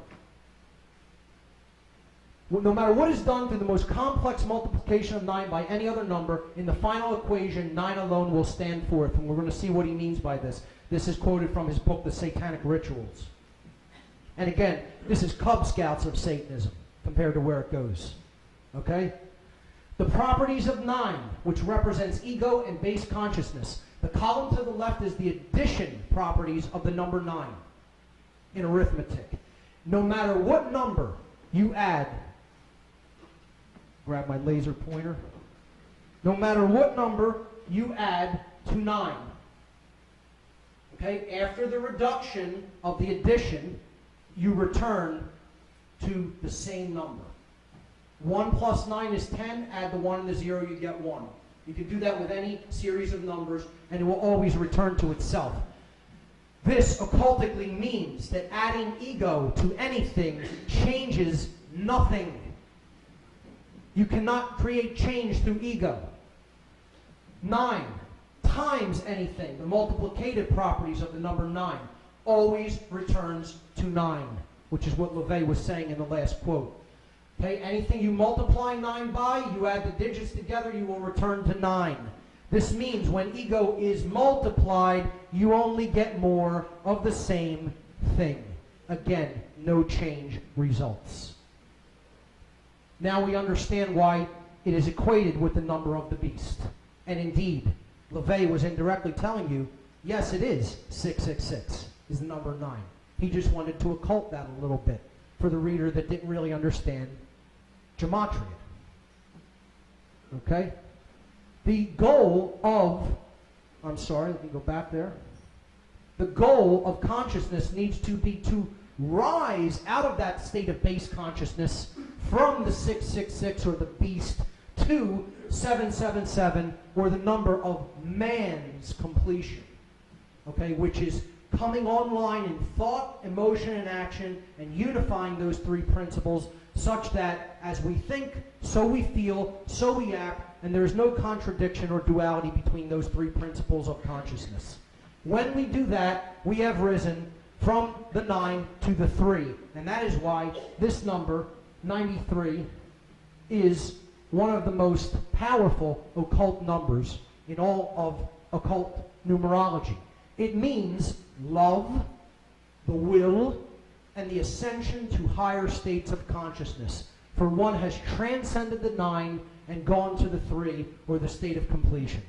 No matter what is done through the most complex multiplication of 9 by any other number, in the final equation, 9 alone will stand forth. And we're going to see what he means by this. This is quoted from his book, The Satanic Rituals. And again, this is Cub Scouts of Satanism compared to where it goes. Okay? The properties of 9, which represents ego and base consciousness. The column to the left is the addition properties of the number 9 in arithmetic. No matter what number you add, grab my laser pointer. No matter what number you add to 9, okay, after the reduction of the addition, you return to the same number. 1 plus 9 is 10. Add the 1 and the 0, you get 1. You can do that with any series of numbers, and it will always return to itself. This occultically means that adding ego to anything changes nothing. You cannot create change through ego. 9 times anything, the multiplicative properties of the number 9, always returns to 9, which is what LaVey was saying in the last quote. Okay, anything you multiply 9 by, you add the digits together, you will return to 9. This means when ego is multiplied, you only get more of the same thing. Again, no change results. Now we understand why it is equated with the number of the beast. And indeed, LaVey was indirectly telling you, yes, it is 666, is the number 9. He just wanted to occult that a little bit for the reader that didn't really understand gematria. Okay? The goal of, I'm sorry, let me go back there. The goal of consciousness needs to be to rise out of that state of base consciousness from the 666 or the beast to 777 or the number of man's completion. Okay, which is coming online in thought, emotion, and action, and unifying those 3 principles such that as we think, so we feel, so we act, and there is no contradiction or duality between those 3 principles of consciousness. When we do that, we have risen from the 9 to the 3, and that is why this number, 93, is one of the most powerful occult numbers in all of occult numerology. It means love, the will, and the ascension to higher states of consciousness. For one has transcended the 9 and gone to the 3, or the state of completion.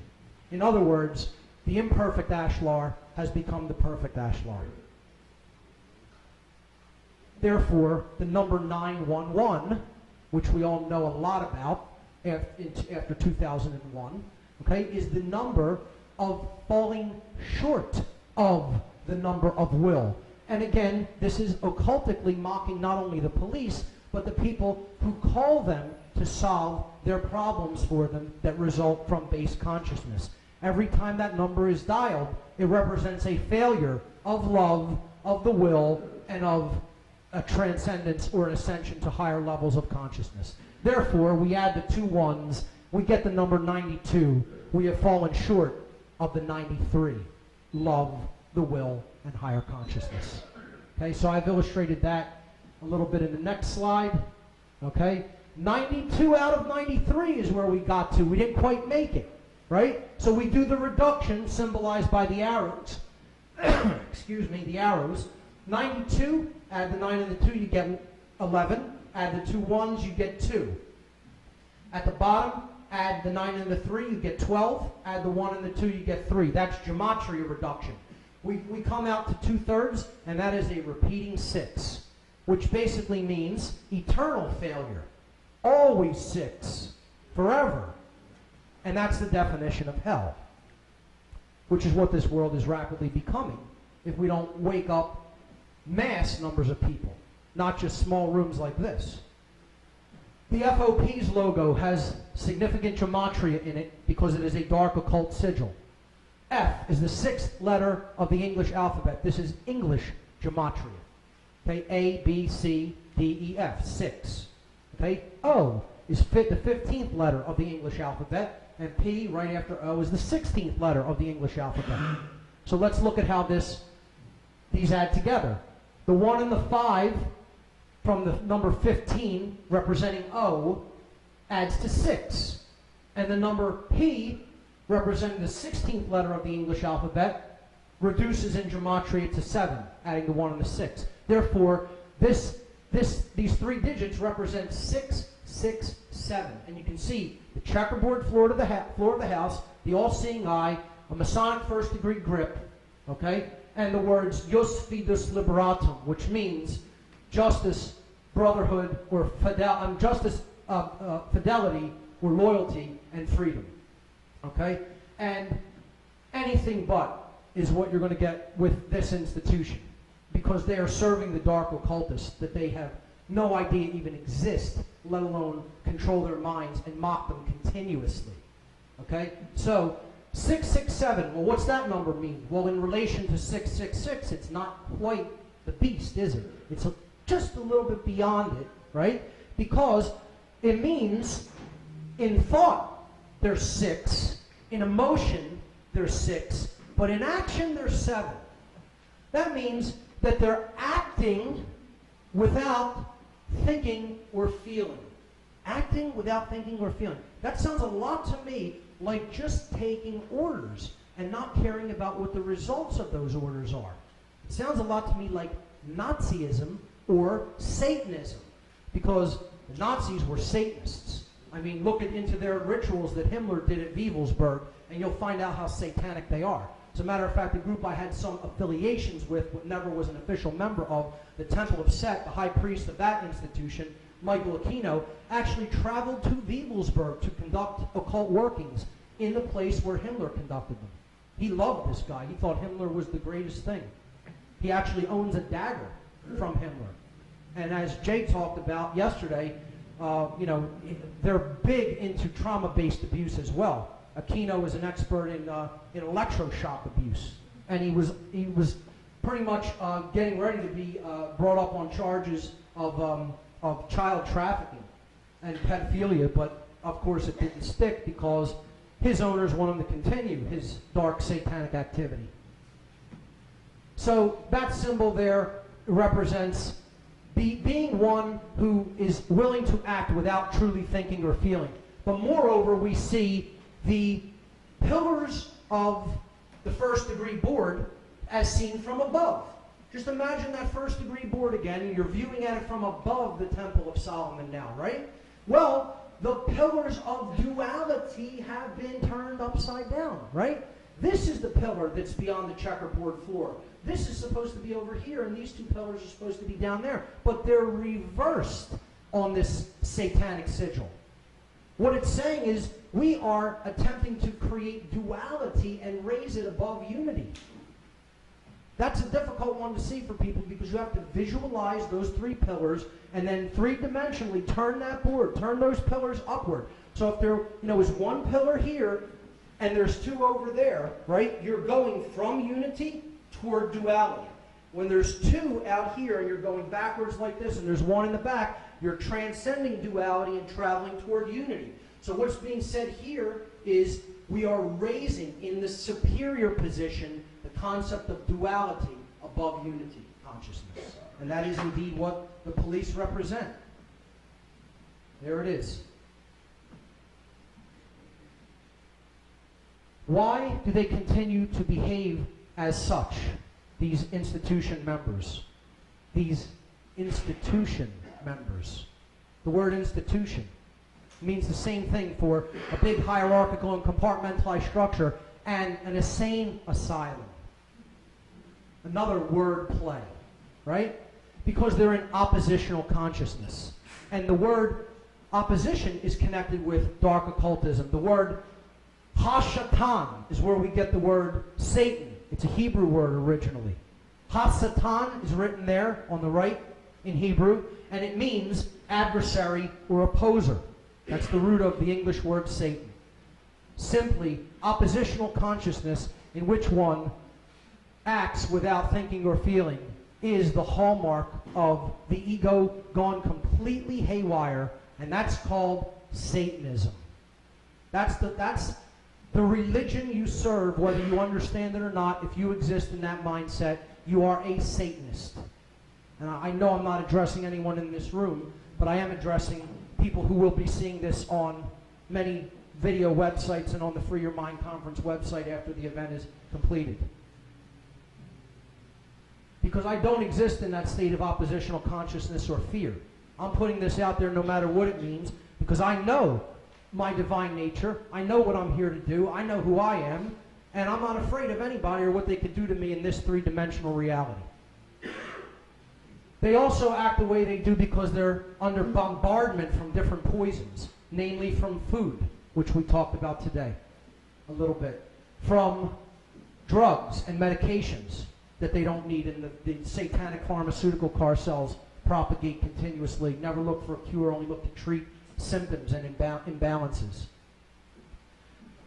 In other words, the imperfect ashlar has become the perfect ashlar. Therefore, the number 911, which we all know a lot about after 2001, okay, is the number of falling short of the number of will. And again, this is occultically mocking not only the police, but the people who call them to solve their problems for them that result from base consciousness. Every time that number is dialed, it represents a failure of love, of the will, and of a transcendence or an ascension to higher levels of consciousness. Therefore, we add the 2 ones, we get the number 92. We have fallen short of the 93. Love, the will, and higher consciousness. Okay, so I've illustrated that a little bit in the next slide. Okay, 92 out of 93 is where we got to. We didn't quite make it, right? So we do the reduction symbolized by the arrows. Excuse me, the arrows. 92, add the 9 and the 2, you get 11. Add the 2 ones, you get 2. At the bottom, add the 9 and the 3, you get 12. Add the 1 and the 2, you get 3. That's gematria reduction. We come out to 2/3, and that is a repeating 6, which basically means eternal failure. Always 6. Forever. And that's the definition of hell, which is what this world is rapidly becoming if we don't wake up mass numbers of people, not just small rooms like this. The FOP's logo has significant gematria in it because it is a dark occult sigil. F is the 6th letter of the English alphabet. This is English gematria. Okay, A, B, C, D, E, F, 6. Okay, O is the 15th letter of the English alphabet, and P, right after O, is the 16th letter of the English alphabet. So let's look at how these add together. The 1 and the 5 from the number 15, representing O, adds to 6. And the number P, representing the 16th letter of the English alphabet, reduces in gematria to 7, adding the 1 and the 6. Therefore, these 3 digits represent 6, 6, 7. And you can see the checkerboard floor of the house, the all-seeing eye, a Masonic first-degree grip, okay, and the words Jus Fidus Liberatum, which means justice, brotherhood, or fidelity, or loyalty, and freedom. Okay? And anything but is what you're going to get with this institution, because they are serving the dark occultists that they have no idea even exist, let alone control their minds and mock them continuously. Okay? So, 667, well, what's that number mean? Well, in relation to 666, it's not quite the beast, is it? It's just a little bit beyond it, right? Because it means in thought there's 6, in emotion there's 6, but in action there's 7. That means that they're acting without thinking or feeling. Acting without thinking or feeling. That sounds a lot to me like just taking orders and not caring about what the results of those orders are. It sounds a lot to me like Nazism or Satanism, because the Nazis were Satanists. I mean, look into their rituals that Himmler did at Wewelsburg, and you'll find out how satanic they are. As a matter of fact, the group I had some affiliations with, but never was an official member of, the Temple of Set, the high priest of that institution, Michael Aquino, actually traveled to Wewelsburg to conduct occult workings in the place where Himmler conducted them. He loved this guy. He thought Himmler was the greatest thing. He actually owns a dagger from Himmler. And as Jay talked about yesterday, they're big into trauma-based abuse as well. Aquino is an expert in electroshock abuse, and he was pretty much getting ready to be brought up on charges of child trafficking and pedophilia, but of course it didn't stick because his owners want him to continue his dark satanic activity. So that symbol there represents being one who is willing to act without truly thinking or feeling. But moreover, we see the pillars of the first degree board as seen from above. Just imagine that first degree board again, and you're viewing at it from above the Temple of Solomon now, right? Well, the pillars of duality have been turned upside down, right? This is the pillar that's beyond the checkerboard floor. This is supposed to be over here, and these two pillars are supposed to be down there. But they're reversed on this satanic sigil. What it's saying is we are attempting to create duality and raise it above unity. That's a difficult one to see for people because you have to visualize those three pillars and then three-dimensionally turn that board, turn those pillars upward. So if there is one pillar here and there's two over there, right, you're going from unity toward duality. When there's two out here and you're going backwards like this and there's one in the back, you're transcending duality and traveling toward unity. So what's being said here is we are raising in the superior position the concept of duality above unity consciousness. And that is indeed what the police represent. There it is. Why do they continue to behave as such, these institution members? These institution members. The word institution means the same thing for a big hierarchical and compartmentalized structure and an insane asylum. Another word play, right? Because they're in oppositional consciousness. And the word opposition is connected with dark occultism. The word Ha-Shatan is where we get the word Satan. It's a Hebrew word originally. Ha-Satan is written there on the right in Hebrew, and it means adversary or opposer. That's the root of the English word Satan. Simply oppositional consciousness in which one acts without thinking or feeling is the hallmark of the ego gone completely haywire, and that's called Satanism. That's the religion you serve, whether you understand it or not. If you exist in that mindset, you are a Satanist. And I know I'm not addressing anyone in this room, but I am addressing people who will be seeing this on many video websites and on the Free Your Mind Conference website after the event is completed. Because I don't exist in that state of oppositional consciousness or fear. I'm putting this out there no matter what it means, because I know my divine nature, I know what I'm here to do, I know who I am, and I'm not afraid of anybody or what they could do to me in this three-dimensional reality. They also act the way they do because they're under bombardment from different poisons, namely from food, which we talked about today a little bit, from drugs and medications that they don't need, and the satanic pharmaceutical cartels propagate continuously, never look for a cure, only look to treat symptoms and imbalances.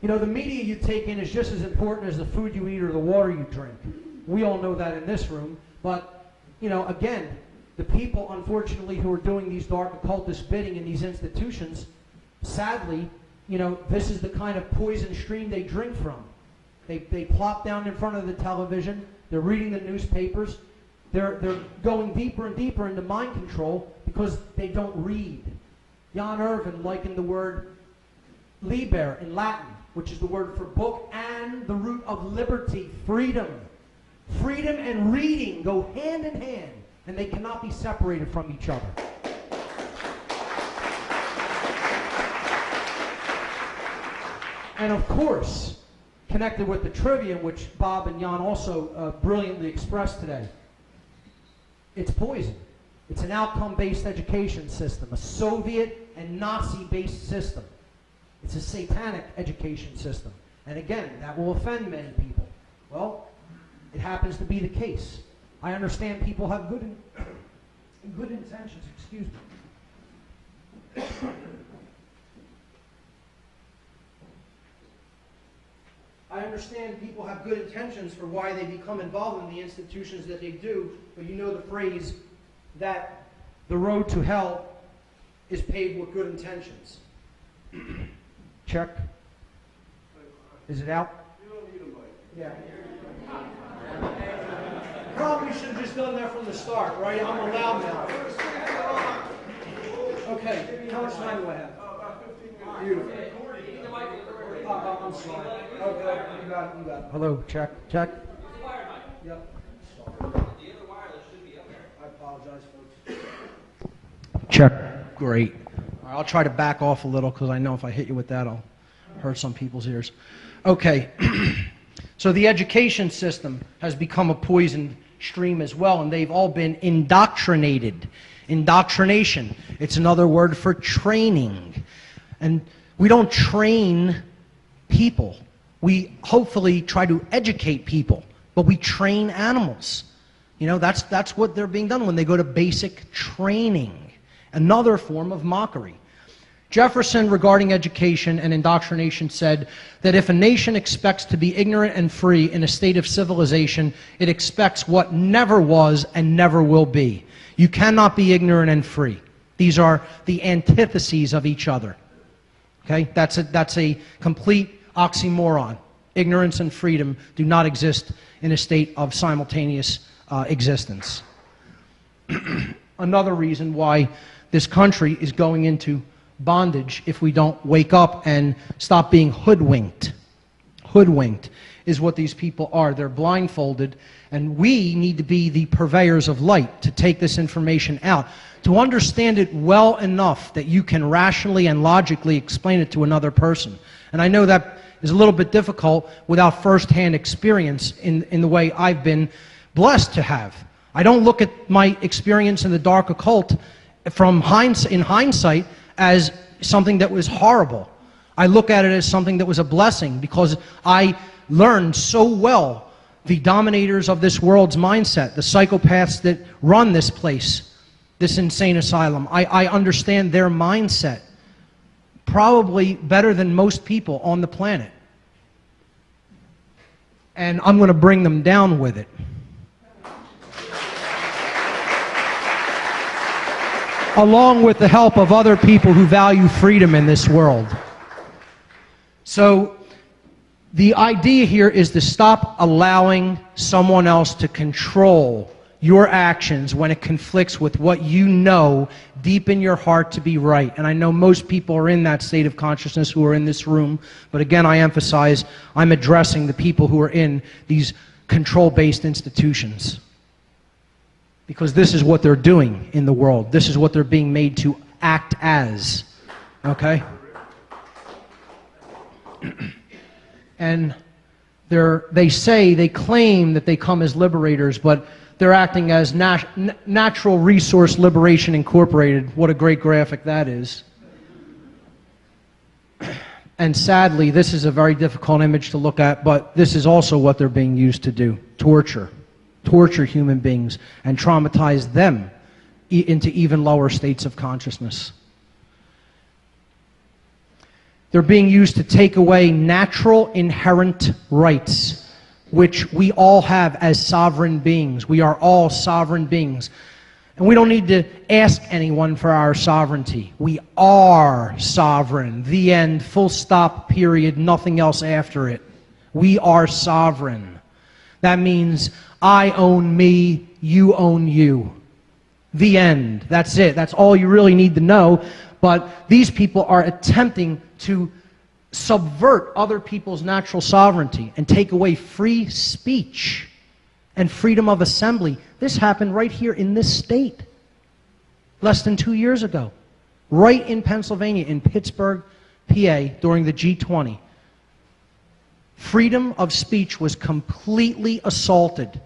You know, the media you take in is just as important as the food you eat or the water you drink. We all know that in this room, but, you know, again, the people, unfortunately, who are doing these dark occultist bidding in these institutions, sadly, you know, this is the kind of poison stream they drink from. They plop down in front of the television, they're reading the newspapers, they're going deeper and deeper into mind control because they don't read. Jan Irvin likened the word liber in Latin, which is the word for book, and the root of liberty, freedom. Freedom and reading go hand in hand, and they cannot be separated from each other. And of course, connected with the trivia, which Bob and Jan also brilliantly expressed today, it's poison. It's an outcome-based education system, a Soviet and Nazi-based system. It's a satanic education system. And again, that will offend many people. Well, it happens to be the case. I understand people have good intentions, excuse me. I understand people have good intentions for why they become involved in the institutions that they do, but you know the phrase that the road to hell is paved with good intentions. Check. Is it out? You don't need a mic. Yeah. Probably should have just done that from the start, right? I'm a loudmouth. Okay, how much time do I have? About 15 minutes. Beautiful. I'm sorry. Okay, you got it. Hello, check. Yep. I apologize, folks. Check. Great. All right, I'll try to back off a little because I know if I hit you with that, I'll hurt some people's ears. Okay. So the education system has become a poisoned stream as well, and they've all been indoctrinated. Indoctrination. It's another word for training. And we don't train people. We hopefully try to educate people, but we train animals. You know, that's what they're being done when they go to basic training. Another form of mockery. Jefferson, regarding education and indoctrination, said that if a nation expects to be ignorant and free in a state of civilization, it expects what never was and never will be. You cannot be ignorant and free. These are the antitheses of each other. Okay? That's a complete oxymoron. Ignorance and freedom do not exist in a state of simultaneous existence. Another reason why this country is going into bondage if we don't wake up and stop being hoodwinked. Hoodwinked is what these people are. They're blindfolded, and we need to be the purveyors of light to take this information out, to understand it well enough that you can rationally and logically explain it to another person. And I know that is a little bit difficult without first-hand experience in the way I've been blessed to have. I don't look at my experience in the dark occult in hindsight as something that was horrible. I look at it as something that was a blessing because I learned so well the dominators of this world's mindset, the psychopaths that run this place, this insane asylum. I understand their mindset probably better than most people on the planet. And I'm going to bring them down with it. Along with the help of other people who value freedom in this world. So the idea here is to stop allowing someone else to control your actions when it conflicts with what you know deep in your heart to be right. And I know most people are in that state of consciousness who are in this room, but again, I emphasize I'm addressing the people who are in these control-based institutions. Because this is what they're doing in the world. This is what they're being made to act as. Okay? And they claim that they come as liberators, but they're acting as Natural Resource Liberation Incorporated. What a great graphic that is. And sadly, this is a very difficult image to look at, but this is also what they're being used to do. Torture human beings and traumatize them into even lower states of consciousness. They're being used to take away natural inherent rights, which we all have as sovereign beings. We are all sovereign beings. And we don't need to ask anyone for our sovereignty. We are sovereign. The end, full stop, period, nothing else after it. We are sovereign. That means I own me, you own you. The end. That's it. That's all you really need to know. But these people are attempting to subvert other people's natural sovereignty and take away free speech and freedom of assembly. This happened right here in this state less than 2 years ago. Right in Pennsylvania, in Pittsburgh, PA, during the G20. Freedom of speech was completely assaulted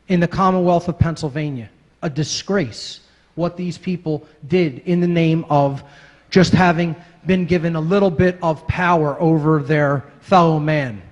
in the Commonwealth of Pennsylvania. A disgrace what these people did in the name of just having been given a little bit of power over their fellow man.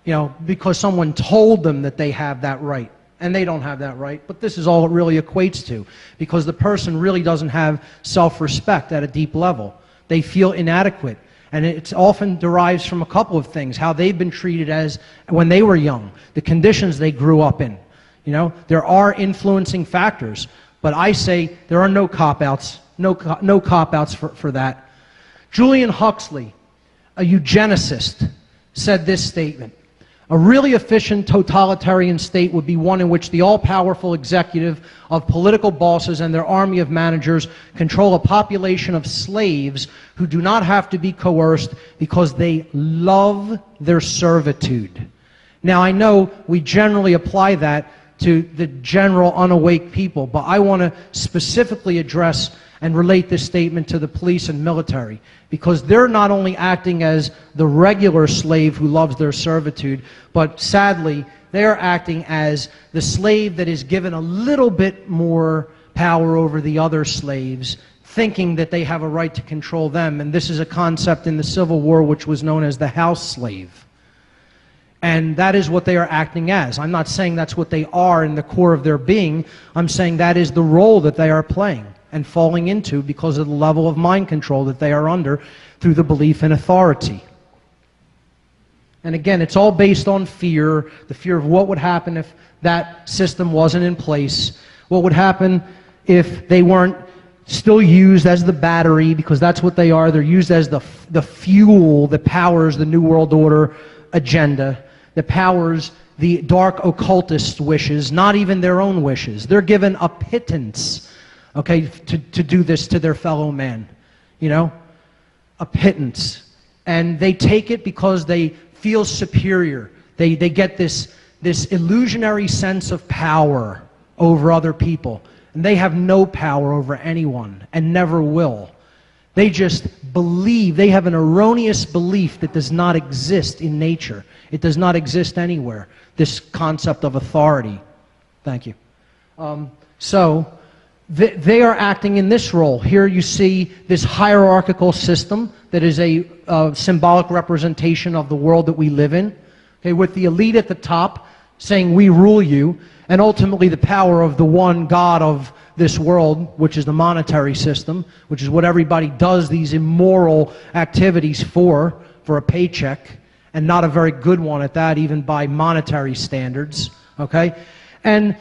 You know, because someone told them that they have that right. And they don't have that right, but this is all it really equates to. Because the person really doesn't have self-respect at a deep level. They feel inadequate. And it often derives from a couple of things. How they've been treated as when they were young. The conditions they grew up in. You know, there are influencing factors. But I say there are no cop-outs. No cop-outs for that. Julian Huxley, a eugenicist, said this statement. A really efficient totalitarian state would be one in which the all-powerful executive of political bosses and their army of managers control a population of slaves who do not have to be coerced because they love their servitude. Now, I know we generally apply that to the general unawake people, but I want to specifically address and relate this statement to the police and military, because they're not only acting as the regular slave who loves their servitude, but sadly, they're acting as the slave that is given a little bit more power over the other slaves, thinking that they have a right to control them. And this is a concept in the Civil War which was known as the house slave. And that is what they are acting as. I'm not saying that's what they are in the core of their being. I'm saying that is the role that they are playing and falling into because of the level of mind control that they are under through the belief in authority. And again, it's all based on fear, the fear of what would happen if that system wasn't in place, what would happen if they weren't still used as the battery, because that's what they are. They're used as the fuel that powers the New World Order agenda, that powers the dark occultist wishes, not even their own wishes. They're given a pittance, okay, to do this to their fellow man, you know, a pittance. And they take it because they feel superior. They get this illusionary sense of power over other people. And they have no power over anyone and never will. They just believe, they have an erroneous belief that does not exist in nature. It does not exist anywhere, this concept of authority. Thank you. So they are acting in this role. Here you see this hierarchical system that is a symbolic representation of the world that we live in, okay, with the elite at the top saying, we rule you, and ultimately the power of the one God of this world, which is the monetary system, which is what everybody does these immoral activities for a paycheck, and not a very good one at that, even by monetary standards, okay? And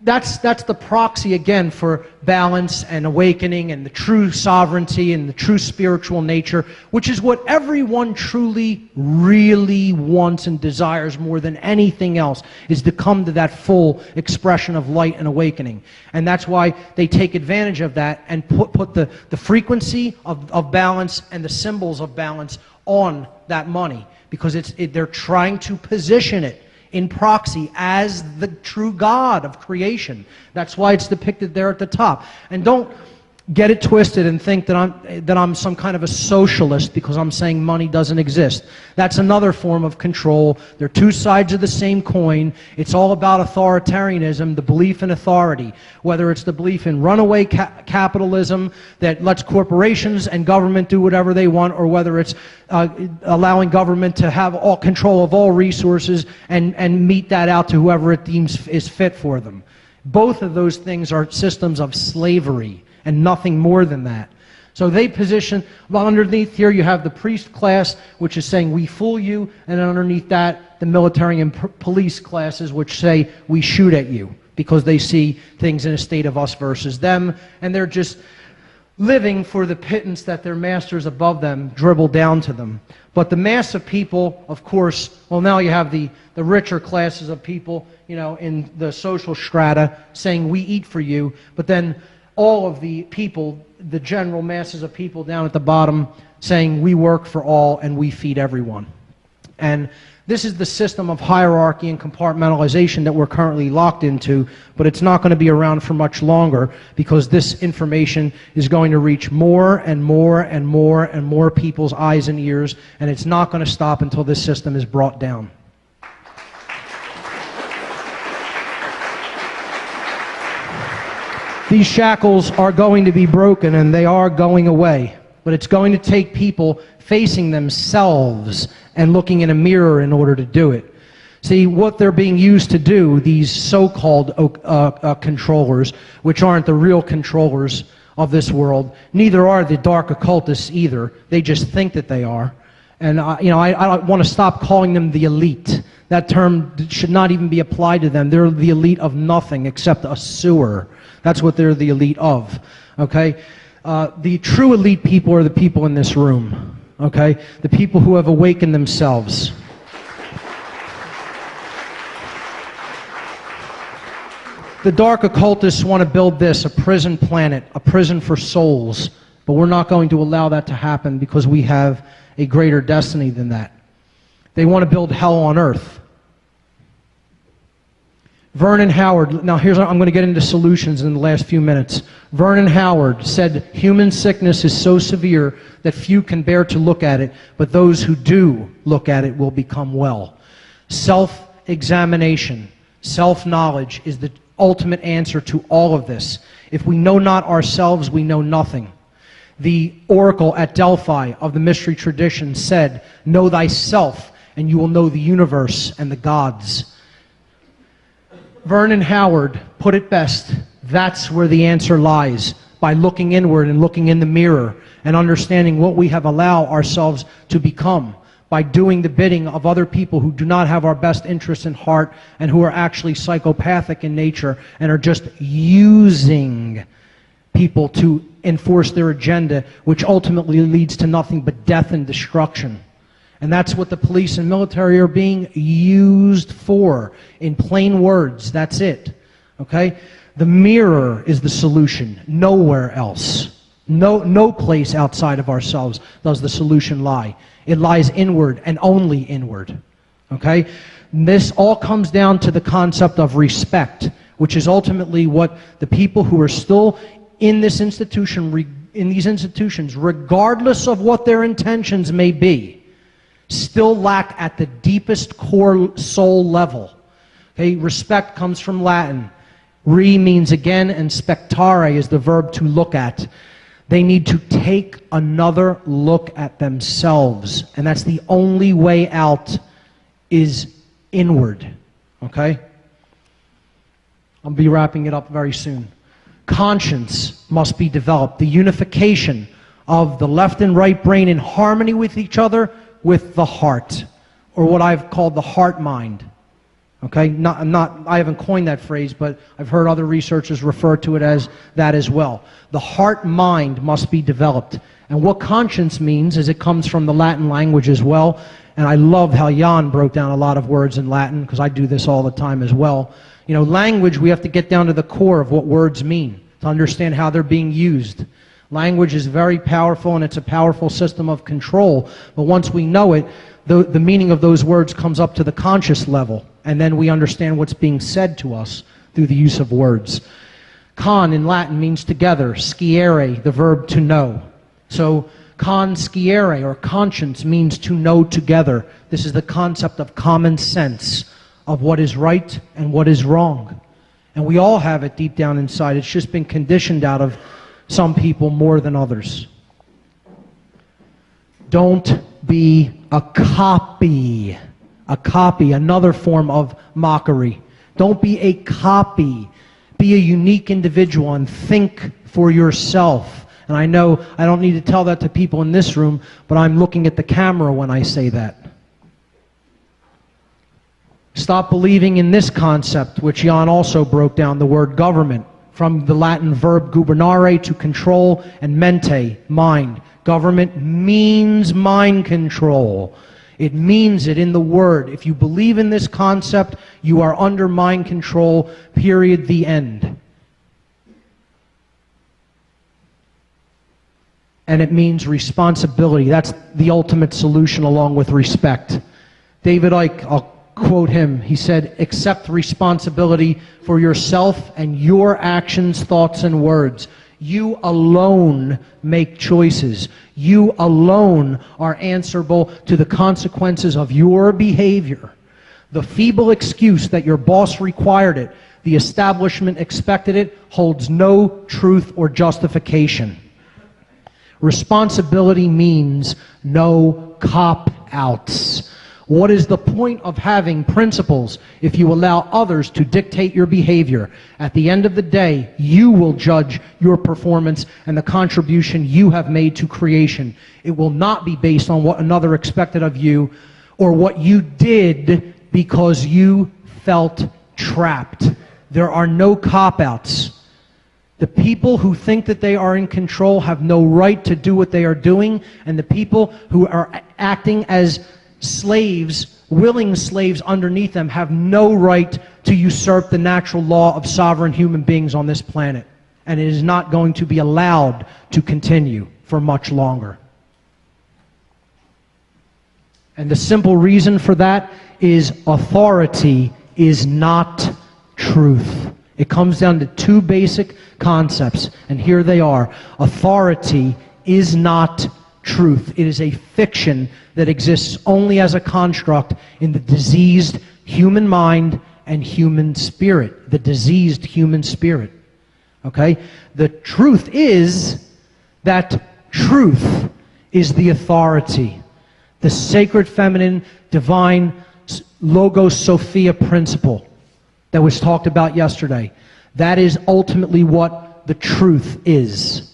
that's the proxy, again, for balance and awakening and the true sovereignty and the true spiritual nature, which is what everyone truly, really wants and desires more than anything else, is to come to that full expression of light and awakening. And that's why they take advantage of that and put the frequency of balance and the symbols of balance on that money, because they're trying to position it in proxy as the true God of creation. That's why it's depicted there at the top. And don't get it twisted and think that I'm some kind of a socialist because I'm saying money doesn't exist. That's another form of control. They're two sides of the same coin. It's all about authoritarianism, the belief in authority, whether it's the belief in runaway capitalism that lets corporations and government do whatever they want, or whether it's allowing government to have all control of all resources and mete that out to whoever it deems is fit for them. Both of those things are systems of slavery and nothing more than that. So they position, well, underneath here you have the priest class, which is saying we fool you, and then underneath that the military and police classes, which say we shoot at you, because they see things in a state of us versus them, and they're just living for the pittance that their masters above them dribble down to them. But the mass of people, of course, well, now you have the richer classes of people, you know, in the social strata saying we eat for you, but then all of the people, the general masses of people down at the bottom saying we work for all and we feed everyone. And this is the system of hierarchy and compartmentalization that we're currently locked into, but it's not going to be around for much longer, because this information is going to reach more and more and more and more people's eyes and ears, and it's not going to stop until this system is brought down. These shackles are going to be broken, and they are going away. But it's going to take people facing themselves and looking in a mirror in order to do it. See, what they're being used to do, these so-called controllers, which aren't the real controllers of this world, neither are the dark occultists either. They just think that they are. And I want to stop calling them the elite. That term should not even be applied to them. They're the elite of nothing except a sewer. That's what they're the elite of, okay? The true elite people are the people in this room, okay? The people who have awakened themselves. The dark occultists want to build this, a prison planet, a prison for souls, but we're not going to allow that to happen because we have a greater destiny than that. They want to build hell on earth, Vernon Howard, now I'm going to get into solutions in the last few minutes. Vernon Howard said, human sickness is so severe that few can bear to look at it, but those who do look at it will become well. Self-examination, self-knowledge is the ultimate answer to all of this. If we know not ourselves, we know nothing. The oracle at Delphi of the mystery tradition said, know thyself, and you will know the universe and the gods. Vernon Howard put it best, that's where the answer lies, by looking inward and looking in the mirror and understanding what we have allowed ourselves to become, by doing the bidding of other people who do not have our best interests in heart and who are actually psychopathic in nature and are just using people to enforce their agenda, which ultimately leads to nothing but death and destruction. And that's what the police and military are being used for. In plain words, that's it. Okay? The mirror is the solution. Nowhere else. No place outside of ourselves does the solution lie. It lies inward and only inward. Okay? And this all comes down to the concept of respect, which is ultimately what the people who are still in this institution, in these institutions, regardless of what their intentions may be, still lack at the deepest core soul level. Okay, respect comes from Latin. Re means again, and spectare is the verb to look at. They need to take another look at themselves, and that's the only way out is inward. Okay? I'll be wrapping it up very soon. Conscience must be developed. The unification of the left and right brain in harmony with each other, with the heart, or what I've called the heart-mind. Okay, I haven't coined that phrase, but I've heard other researchers refer to it as that as well. The heart-mind must be developed. And what conscience means is it comes from the Latin language as well. And I love how Jan broke down a lot of words in Latin, because I do this all the time as well. You know, language, we have to get down to the core of what words mean to understand how they're being used. Language is very powerful, and it's a powerful system of control. But once we know it, the meaning of those words comes up to the conscious level, and then we understand what's being said to us through the use of words. Con in Latin means together, sciere, the verb to know. So consciere, or conscience, means to know together. This is the concept of common sense, of what is right and what is wrong. And we all have it deep down inside. It's just been conditioned out of some people more than others. Don't be a copy. A copy, another form of mockery. Don't be a copy. Be a unique individual and think for yourself. And I know I don't need to tell that to people in this room, but I'm looking at the camera when I say that. Stop believing in this concept, which Jan also broke down, the word government, from the Latin verb gubernare, to control, and mente, mind. Government means mind control. It means it in the word. If you believe in this concept, you are under mind control, period, the end. And it means responsibility. That's the ultimate solution along with respect. David Icke, I'll quote him, he said, accept responsibility for yourself and your actions, thoughts, and words. You alone make choices. You alone are answerable to the consequences of your behavior. The feeble excuse that your boss required it, the establishment expected it, holds no truth or justification. Responsibility means no cop-outs. What is the point of having principles if you allow others to dictate your behavior? At the end of the day, you will judge your performance and the contribution you have made to creation. It will not be based on what another expected of you or what you did because you felt trapped. There are no cop-outs. The people who think that they are in control have no right to do what they are doing, and the people who are acting as slaves, willing slaves underneath them, have no right to usurp the natural law of sovereign human beings on this planet. And it is not going to be allowed to continue for much longer. And the simple reason for that is authority is not truth. It comes down to two basic concepts, and here they are. Authority is not truth. It is a fiction that exists only as a construct in the diseased human mind and human spirit. The diseased human spirit. Okay? The truth is that truth is the authority. The sacred feminine, divine Logos Sophia principle that was talked about yesterday. That is ultimately what the truth is.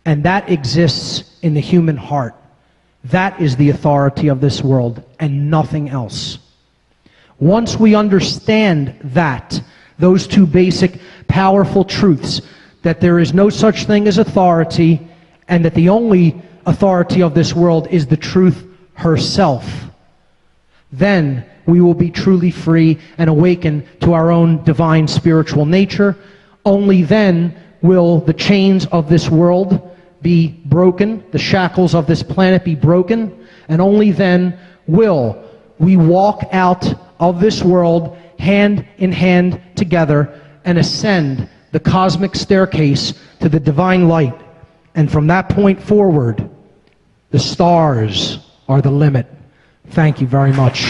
And that exists in the human heart. That is the authority of this world and nothing else. Once we understand that, those two basic powerful truths, that there is no such thing as authority and that the only authority of this world is the truth herself, then we will be truly free and awaken to our own divine spiritual nature. Only then will the chains of this world be broken, the shackles of this planet be broken, and only then will we walk out of this world hand in hand together and ascend the cosmic staircase to the divine light. And from that point forward, the stars are the limit. Thank you very much.